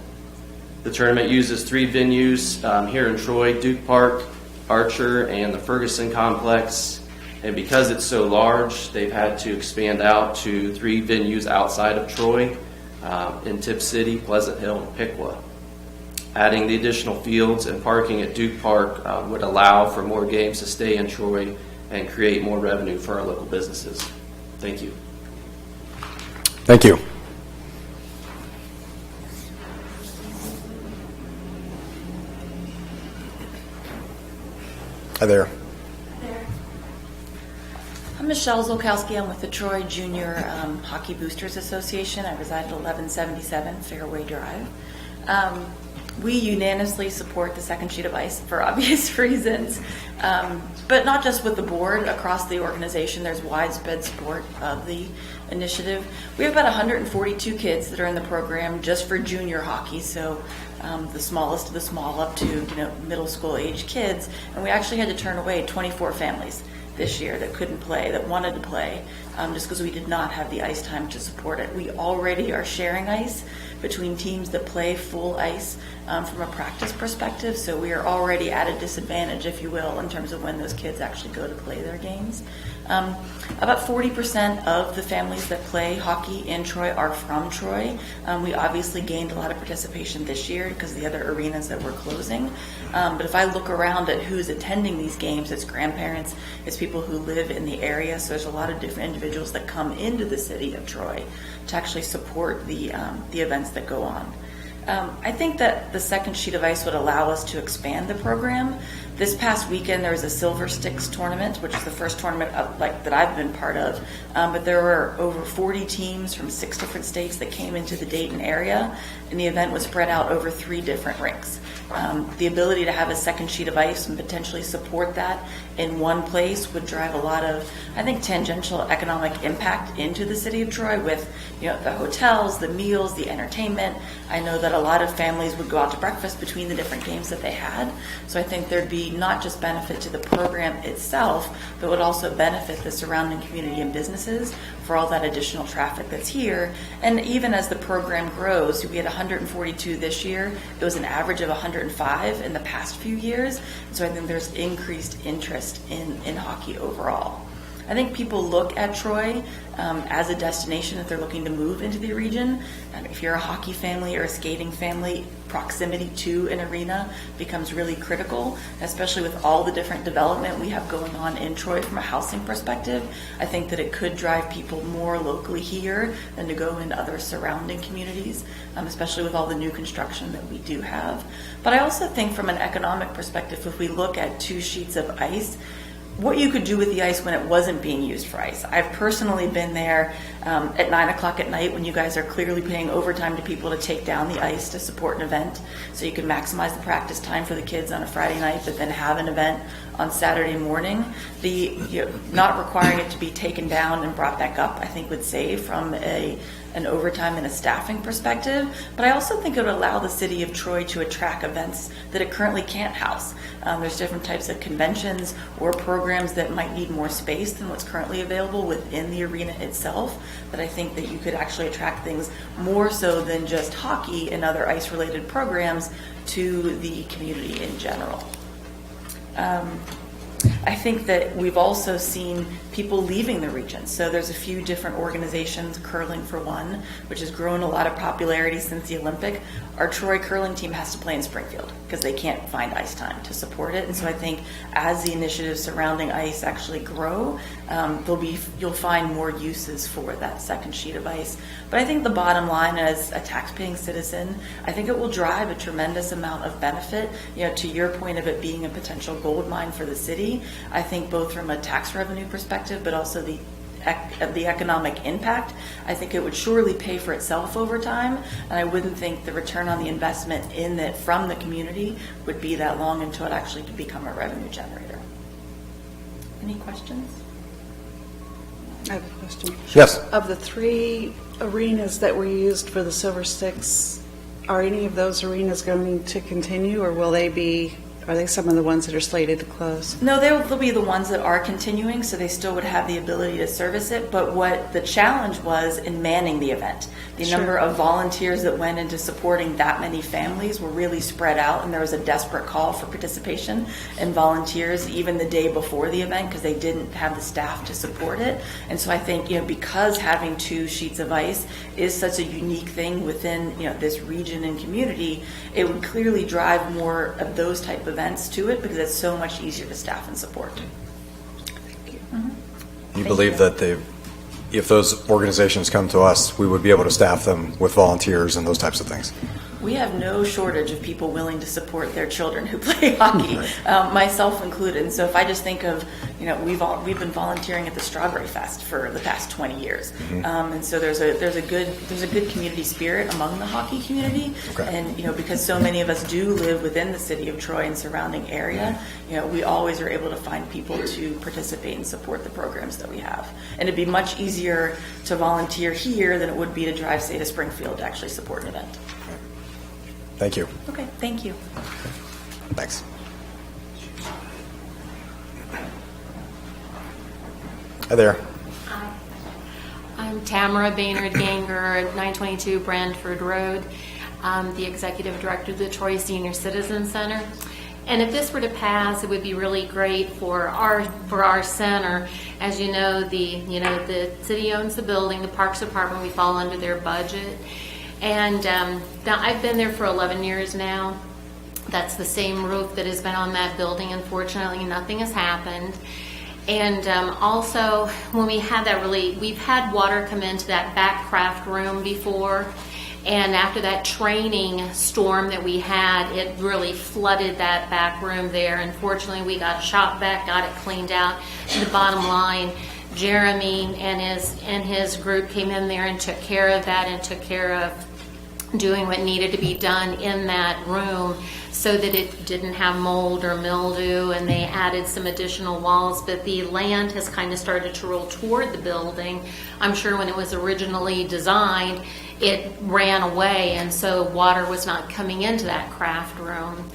The tournament uses 3 venues here in Troy: Duke Park, Archer, and the Ferguson Complex. And because it's so large, they've had to expand out to 3 venues outside of Troy, in Tipp City, Pleasant Hill, and Piqua. Adding the additional fields and parking at Duke Park would allow for more games to stay in Troy and create more revenue for our local businesses. Thank you. Thank you. Hi there. I'm Michelle Zolkowski. I'm with the Troy Junior Hockey Boosters Association. I reside at 1177 Fairway Drive. We unanimously support the second sheet of ice for obvious reasons, but not just with the board. Across the organization, there's widespread support of the initiative. We have about 142 kids that are in the program just for junior hockey, so the smallest of the small up to middle school age kids, and we actually had to turn away 24 families this year that couldn't play, that wanted to play, just because we did not have the ice time to support it. We already are sharing ice between teams that play full ice from a practice perspective, so we are already at a disadvantage, if you will, in terms of when those kids actually go to play their games. About 40% of the families that play hockey in Troy are from Troy. We obviously gained a lot of participation this year because of the other arenas that we're closing. But if I look around at who's attending these games, it's grandparents, it's people who live in the area, so there's a lot of different individuals that come into the city of Troy to actually support the events that go on. I think that the second sheet of ice would allow us to expand the program. This past weekend there was a Silver Sticks tournament, which is the first tournament that I've been part of, but there were over 40 teams from 6 different states that came into the Dayton area, and the event was spread out over 3 different rinks. The ability to have a second sheet of ice and potentially support that in one place would drive a lot of, I think, tangential economic impact into the city of Troy with, the hotels, the meals, the entertainment. I know that a lot of families would go out to breakfast between the different games that they had. So I think there'd be, be not just benefit to the program itself, but would also benefit the surrounding community and businesses for all that additional traffic that's here. And even as the program grows, we had 142 this year. It was an average of 105 in the past few years. So I think there's increased interest in hockey overall. I think people look at Troy as a destination if they're looking to move into the region. If you're a hockey family or a skating family, proximity to an arena becomes really critical, especially with all the different development we have going on in Troy from a housing perspective. I think that it could drive people more locally here than to go in other surrounding communities, especially with all the new construction that we do have. But I also think from an economic perspective, if we look at 2 sheets of ice, what you could do with the ice when it wasn't being used for ice. I've personally been there at 9 o'clock at night when you guys are clearly paying overtime to people to take down the ice to support an event. So you can maximize the practice time for the kids on a Friday night, but then have an event on Saturday morning. Not requiring it to be taken down and brought back up, I think would save from an overtime and a staffing perspective, but I also think it would allow the city of Troy to attract events that it currently can't house. There's different types of conventions or programs that might need more space than what's currently available within the arena itself, that I think that you could actually attract things more so than just hockey and other ice-related programs to the community in general. I think that we've also seen people leaving the region. So there's a few different organizations, curling for one, which has grown a lot of popularity since the Olympic. Our Troy curling team has to play in Springfield because they can't find ice time to support it. And so I think as the initiatives surrounding ice actually grow, you'll find more uses for that second sheet of ice. But I think the bottom line, as a tax-paying citizen, I think it will drive a tremendous amount of benefit. To your point of it being a potential gold mine for the city, I think both from a tax revenue perspective, but also the economic impact, I think it would surely pay for itself over time, and I wouldn't think the return on the investment in it from the community would be that long until it actually could become a revenue generator. Any questions? I have a question. Yes. Of the 3 arenas that were used for the Silver Sticks, are any of those arenas going to continue, or are they some of the ones that are slated to close? No, they'll be the ones that are continuing, so they still would have the ability to service it. But what the challenge was in manning the event, the Sure. number of volunteers that went into supporting that many families were really spread out, and there was a desperate call for participation and volunteers even the day before the event because they didn't have the staff to support it. And so I think, because having 2 sheets of ice is such a unique thing within, this region and community, it would clearly drive more of those type of events to it because it's so much easier to staff and support. Thank you. You believe that if those organizations come to us, we would be able to staff them with volunteers and those types of things? We have no shortage of people willing to support their children who play hockey, myself included. And so if I just think of, we've been volunteering at the Strawberry Fest for the past 20 years, and so there's a good community spirit among the hockey community, Okay. and because so many of us do live within the city of Troy and surrounding area, we always are able to find people to participate and support the programs that we have. And it'd be much easier to volunteer here than it would be to drive, say, to Springfield to actually support an event. Thank you. Okay, thank you. Thanks. Hi there. Hi. I'm Tamara Baynard Ganger at 922 Brantford Road. I'm the Executive Director of the Troy Senior Citizen Center. And if this were to pass, it would be really great for our center. As you know, the city owns the building, the Parks Department, we fall under their budget. And now I've been there for 11 years now. That's the same roof that has been on that building. Unfortunately, nothing has happened. And also, when we had we've had water come into that back craft room before. And after that training storm that we had, it really flooded that back room there. Unfortunately, we got shot back, got it cleaned out. The bottom line, Jeremy and his group came in there and took care of that and took care of doing what needed to be done in that room so that it didn't have mold or mildew, and they added some additional walls. But the land has kind of started to roll toward the building. I'm sure when it was originally designed, it ran away, and so water was not coming into that craft room.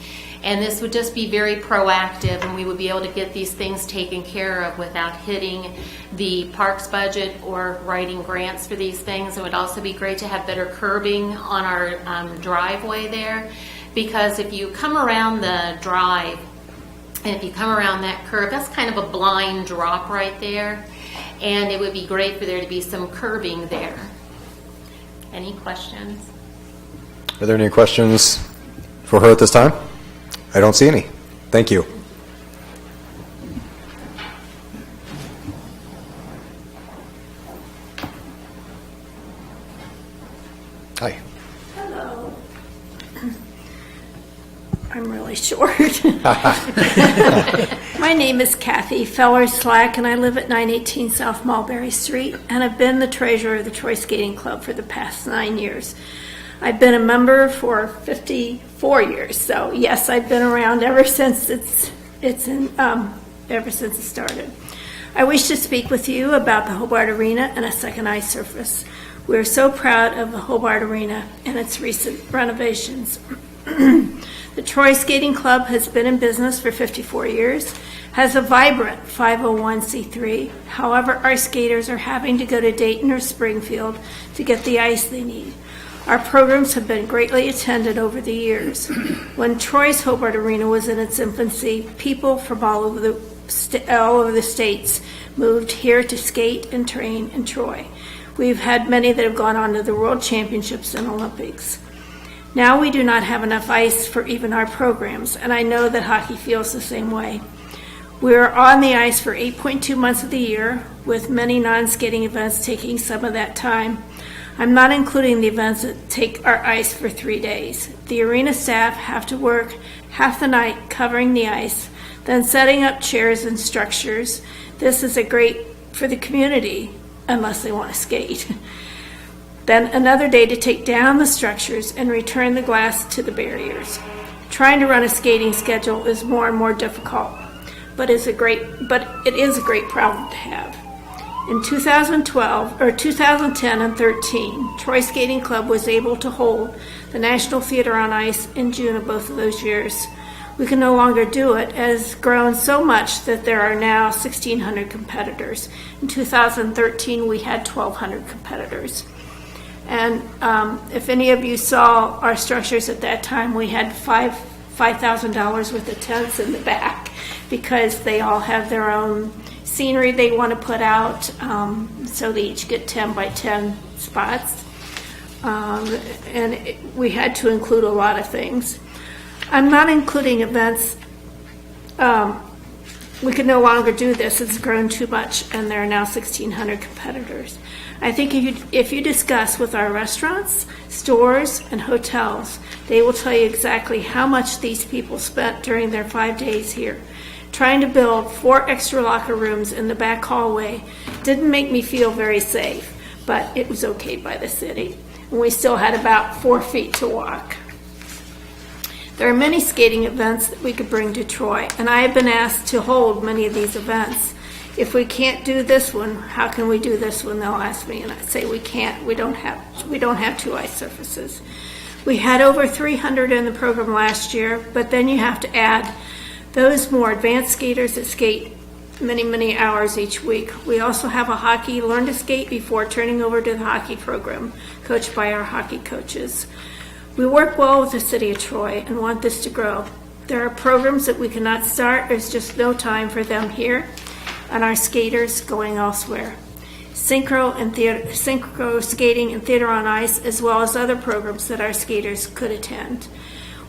And this would just be very proactive, and we would be able to get these things taken care of without hitting the parks budget or writing grants for these things. It would also be great to have better curbing on our driveway there, because if you come around the drive, and if you come around that curve, that's kind of a blind drop right there, and it would be great for there to be some curbing there. Any questions? Are there any questions for her at this time? I don't see any. Thank you. Hi. Hello. I'm really short. My name is Kathy Feller-Slack, and I live at 918 South Mulberry Street, and I've been the treasurer of the Troy Skating Club for the past 9 years. I've been a member for 54 years, so yes, I've been around ever since ever since it started. I wish to speak with you about the Hobart Arena and a second ice surface. We're so proud of the Hobart Arena and its recent renovations. The Troy Skating Club has been in business for 54 years, has a vibrant 501c3. However, our skaters are having to go to Dayton or Springfield to get the ice they need. Our programs have been greatly attended over the years. When Troy's Hobart Arena was in its infancy, people from all over the states moved here to skate and train in Troy. We've had many that have gone on to the World Championships and Olympics. Now we do not have enough ice for even our programs, and I know that hockey feels the same way. We are on the ice for 8.2 months of the year, with many non-skating events taking some of that time. I'm not including the events that take our ice for 3 days. The arena staff have to work half the night covering the ice, then setting up chairs and structures. This is a great for the community, unless they want to skate. Then another day to take down the structures and return the glass to the barriers. Trying to run a skating schedule is more and more difficult, but it is a great problem to have. In 2010 and 13, Troy Skating Club was able to hold the National Theater on Ice in June of both of those years. We can no longer do it, as it's grown so much that there are now 1,600 competitors. In 2013, we had 1,200 competitors. And if any of you saw our structures at that time, we had $5,000 worth of tents in the back, because they all have their own scenery they want to put out, so they each get 10 by 10 spots. We had to include a lot of things. I'm not including events. We can no longer do this. It's grown too much, and there are now 1,600 competitors. I think if you discuss with our restaurants, stores, and hotels, they will tell you exactly how much these people spent during their 5 days here. Trying to build 4 extra locker rooms in the back hallway didn't make me feel very safe, but it was okayed by the city. And we still had about 4 feet to walk. There are many skating events that we could bring to Troy, and I have been asked to hold many of these events. If we can't do this one, how can we do this one? They'll ask me, and I say we can't. We don't have 2 ice surfaces. We had over 300 in the program last year, but then you have to add those more advanced skaters that skate many, many hours each week. We also have a hockey learn to skate before turning over to the hockey program, coached by our hockey coaches. We work well with the city of Troy and want this to grow. There are programs that we cannot start. There's just no time for them here, and our skaters going elsewhere. Synchro skating and theater on ice, as well as other programs that our skaters could attend.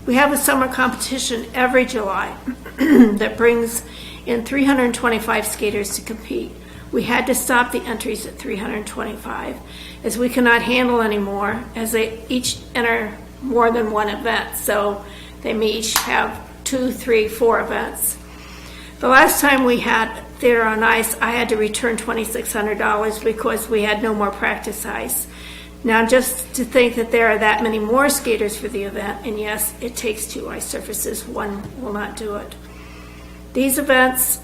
We have a summer competition every July that brings in 325 skaters to compete. We had to stop the entries at 325, as we cannot handle anymore, as they each enter more than one event, so they may each have 2, 3, 4 events. The last time we had theater on ice, I had to return $2,600 because we had no more practice ice. Now, just to think that there are that many more skaters for the event, and yes, it takes 2 ice surfaces, one will not do it. These events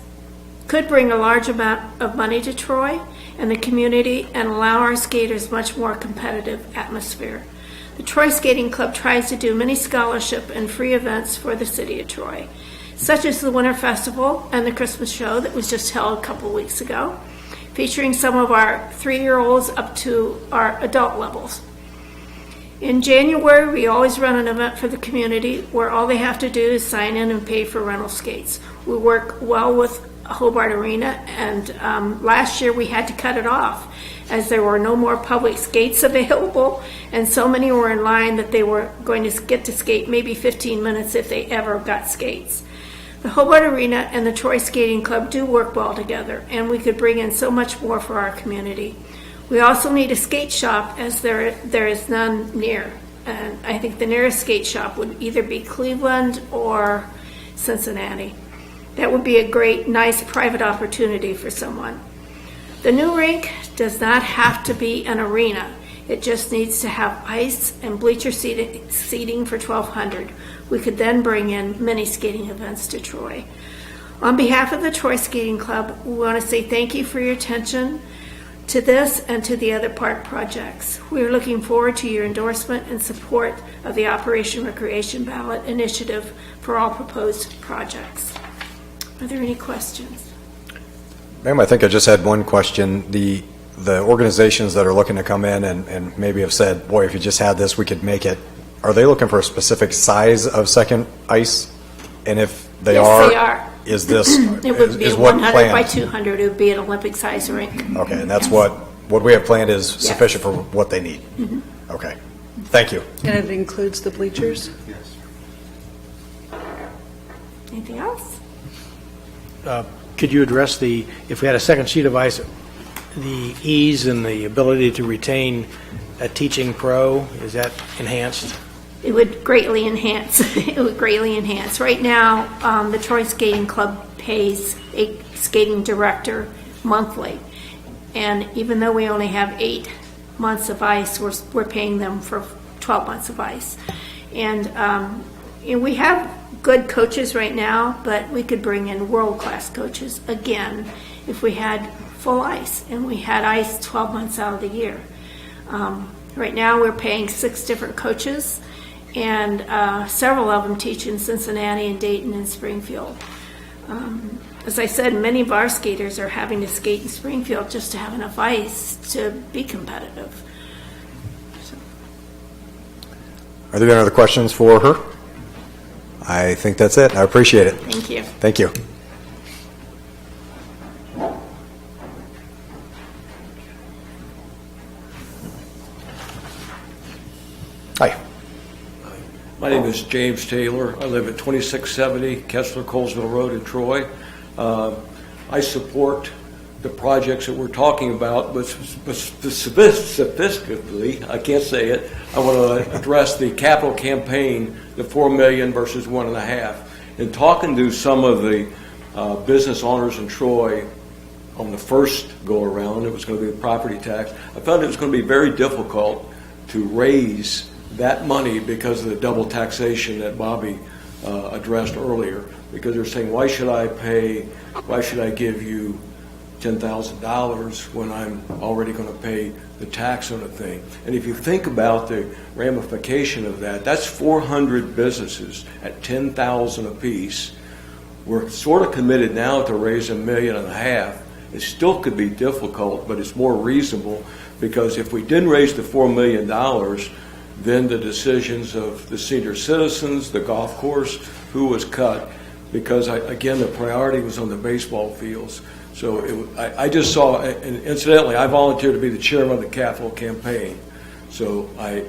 could bring a large amount of money to Troy and the community and allow our skaters much more competitive atmosphere. The Troy Skating Club tries to do many scholarship and free events for the city of Troy, such as the Winter Festival and the Christmas show that was just held a couple weeks ago, featuring some of our 3-year-olds up to our adult levels. In January, we always run an event for the community where all they have to do is sign in and pay for rental skates. We work well with Hobart Arena, and last year we had to cut it off as there were no more public skates available, and so many were in line that they were going to get to skate maybe 15 minutes if they ever got skates. The Hobart Arena and the Troy Skating Club do work well together, and we could bring in so much more for our community. We also need a skate shop, as there is none near. And I think the nearest skate shop would either be Cleveland or Cincinnati. That would be a great, nice private opportunity for someone. The new rink does not have to be an arena. It just needs to have ice and bleacher seating for 1,200. We could then bring in many skating events to Troy. On behalf of the Troy Skating Club, we want to say thank you for your attention to this and to the other park projects. We are looking forward to your endorsement and support of the Operation Recreation Ballot initiative for all proposed projects. Are there any questions? Ma'am, I think I just had one question. The organizations that are looking to come in and maybe have said, boy, if you just had this, we could make it. Are they looking for a specific size of second ice? And if they Yes, they are. Is this, It would be is a what 100 planned? by 200. It would be an Olympic-sized rink. Okay, and that's what we have planned is Yes. sufficient for what they need? Okay, thank you. And it includes the bleachers? Anything else? Could you address if we had a second sheet of ice, the ease and the ability to retain a teaching pro, is that enhanced? It would greatly enhance. It would greatly enhance. Right now, the Troy Skating Club pays a skating director monthly, and even though we only have 8 months of ice, we're paying them for 12 months of ice. And we have good coaches right now, but we could bring in world-class coaches again if we had full ice, and we had ice 12 months out of the year. Right now, we're paying 6 different coaches, and several of them teach in Cincinnati and Dayton and Springfield. As I said, many of our skaters are having to skate in Springfield just to have enough ice to be competitive. Are there any other questions for her? I think that's it. I appreciate it. Thank you. Thank you. Hi. My name is James Taylor. I live at 2670 Kessler-Colesville Road in Troy. I support the projects that we're talking about, but specifically, I can't say it, I want to address the capital campaign, the $4 million versus $1.5 million. In talking to some of the business owners in Troy on the first go-around, it was going to be the property tax, I found it was going to be very difficult to raise that money because of the double taxation that Bobby addressed earlier. Because they're saying, why should I give you $10,000 when I'm already going to pay the tax on a thing? And if you think about the ramification of that, that's 400 businesses at $10,000 apiece. We're sort of committed now to raise $1.5 million. It still could be difficult, but it's more reasonable, because if we didn't raise the $4 million, then the decisions of the senior citizens, the golf course, who was cut, because again, the priority was on the baseball fields. So I just saw, and incidentally, I volunteered to be the chairman of the capital campaign. So I,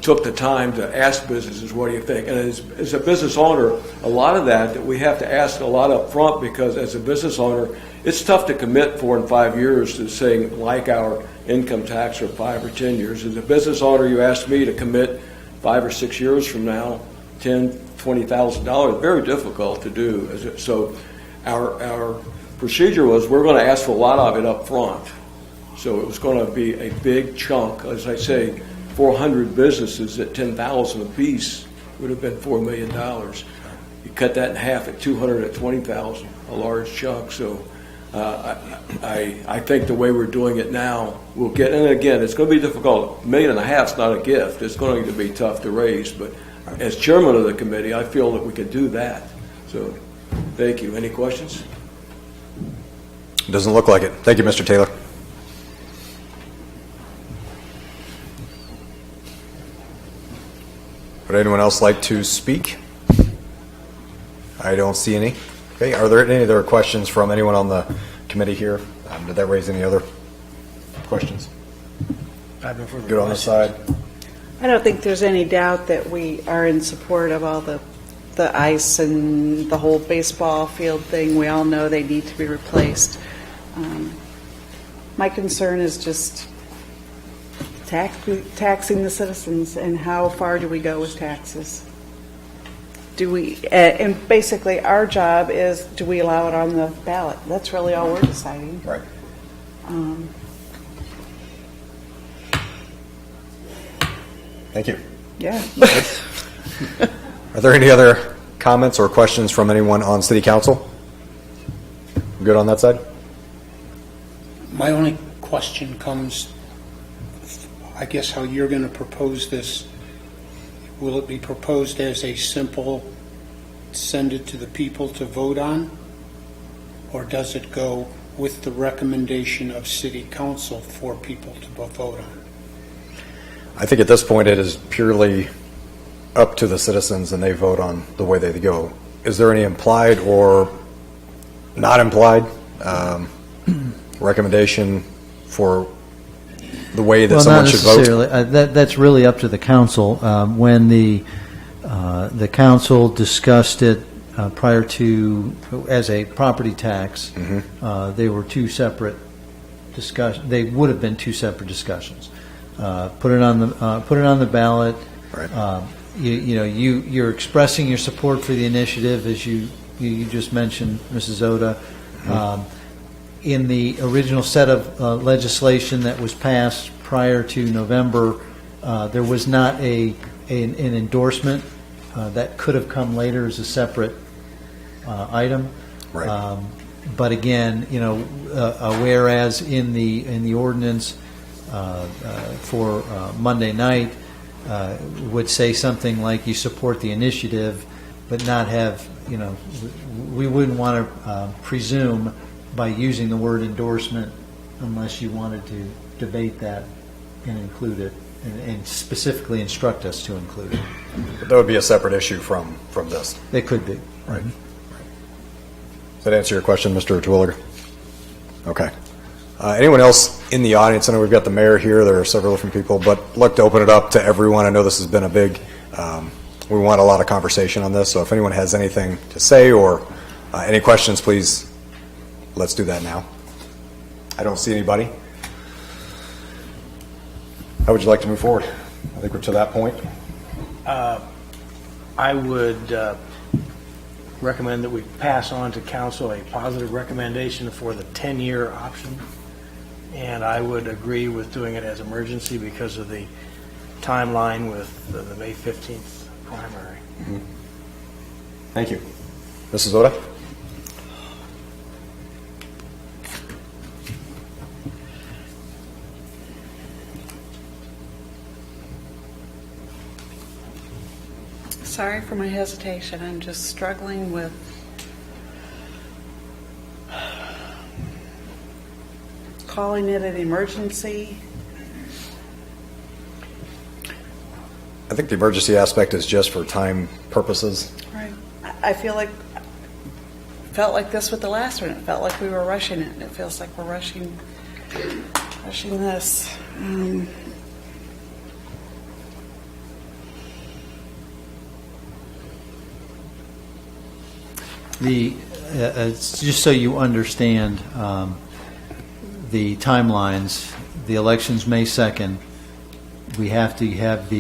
took the time to ask businesses, what do you think? And as a business owner, a lot of that we have to ask a lot up front, because as a business owner, it's tough to commit 4 and 5 years to saying, like our income tax, or 5 or 10 years. As a business owner, you ask me to commit 5 or 6 years from now, $10,000, $20,000, very difficult to do. So our procedure was, we're going to ask for a lot of it up front. So it was going to be a big chunk. As I say, 400 businesses at $10,000 apiece would have been $4 million. You cut that in half at 200 at $20,000, a large chunk. So I think the way we're doing it now will get, and again, it's going to be difficult. $1.5 million is not a gift. It's going to be tough to raise, but as chairman of the committee, I feel that we can do that. So, thank you. Any questions? Doesn't look like it. Thank you, Mr. Taylor. Would anyone else like to speak? I don't see any. Okay, are there any other questions from anyone on the committee here? Did that raise any other questions? I have no further Good on this questions. side. I don't think there's any doubt that we are in support of all the ice and the whole baseball field thing. We all know they need to be replaced. My concern is just taxing the citizens, and how far do we go with taxes? Do we, and basically our job is, do we allow it on the ballot? That's really all we're deciding. Right. Thank you. Yeah. Are there any other comments or questions from anyone on City Council? Good on that side? My only question comes, I guess, how you're going to propose this. Will it be proposed as a simple send it to the people to vote on? Or does it go with the recommendation of City Council for people to vote on? I think at this point it is purely up to the citizens, and they vote on the way they go. Is there any implied or not implied recommendation for the way that someone should vote? Not necessarily. That's really up to the council. When the council discussed it prior to, as a property tax, they were two separate discussions. They would have been two separate discussions. Put it on the ballot. Right. You're expressing your support for the initiative, as you just mentioned, Mrs. Oda. In the original set of legislation that was passed prior to November, there was not an endorsement that could have come later as a separate item. Right. But again, whereas in the ordinance for Monday night would say something like you support the initiative, but not have, we wouldn't want to presume by using the word endorsement unless you wanted to debate that and include it and specifically instruct us to include it. But that would be a separate issue from this. It could be. Right. Does that answer your question, Mr. Terwilliger? Okay. Anyone else in the audience? I know we've got the mayor here. There are several different people, but I'd like to open it up to everyone. I know this has been a big, we want a lot of conversation on this, so if anyone has anything to say or any questions, please, let's do that now. I don't see anybody. How would you like to move forward? I think we're to that point. I would recommend that we pass on to council a positive recommendation for the 10-year option, and I would agree with doing it as emergency because of the timeline with the May 15th primary. Thank you. Mrs. Oda? Sorry for my hesitation. I'm just struggling with calling it an emergency. I think the emergency aspect is just for time purposes. Right. I felt like this with the last one. It felt like we were rushing it. It feels like we're rushing this. Just so you understand the timelines, the election's May 2nd. We have to have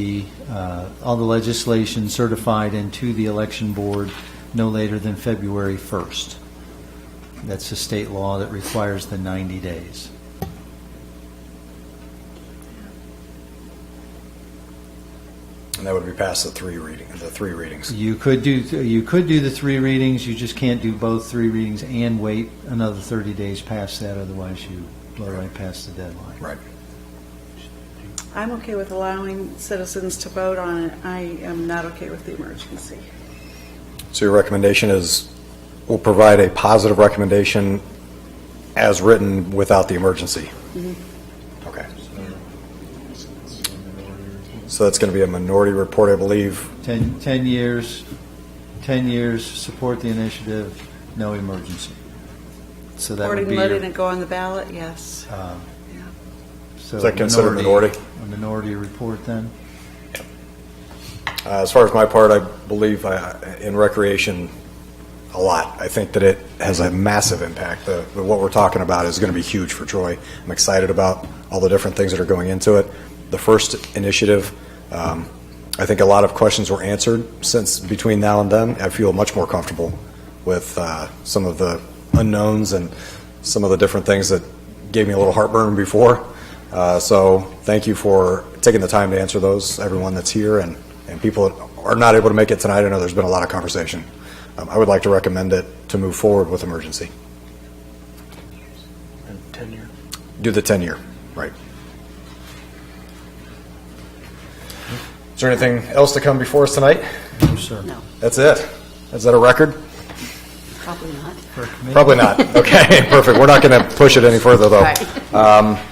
all the legislation certified into the election board no later than February 1st. That's a state law that requires the 90 days. And And that would be past the three readings. You could do the 3 readings, you just can't do both 3 readings and wait another 30 days past that, otherwise you blow right past the deadline. Right. I'm okay with allowing citizens to vote on it. I am not okay with the emergency. So your recommendation is, we'll provide a positive recommendation as written without the emergency? Okay. So that's going to be a minority report, I believe. 10 years, support the initiative, no emergency. So that would Supporting be letting your, it go on the ballot, yes. so Is that considered minority? A minority report then? As far as my part, I believe in recreation a lot. I think that it has a massive impact. What we're talking about is going to be huge for Troy. I'm excited about all the different things that are going into it. The first initiative, I think a lot of questions were answered since between now and then. I feel much more comfortable with some of the unknowns and some of the different things that gave me a little heartburn before. So thank you for taking the time to answer those, everyone that's here, and people that are not able to make it tonight. I know there's been a lot of conversation. I would like to recommend it to move forward with emergency. And 10-year. Do the 10-year, right. Is there anything else to come before us tonight? No, sir. No, That's it? Is that a record? probably not. For a committee? Probably not. Okay, perfect. We're not going to push it any further, though. Right.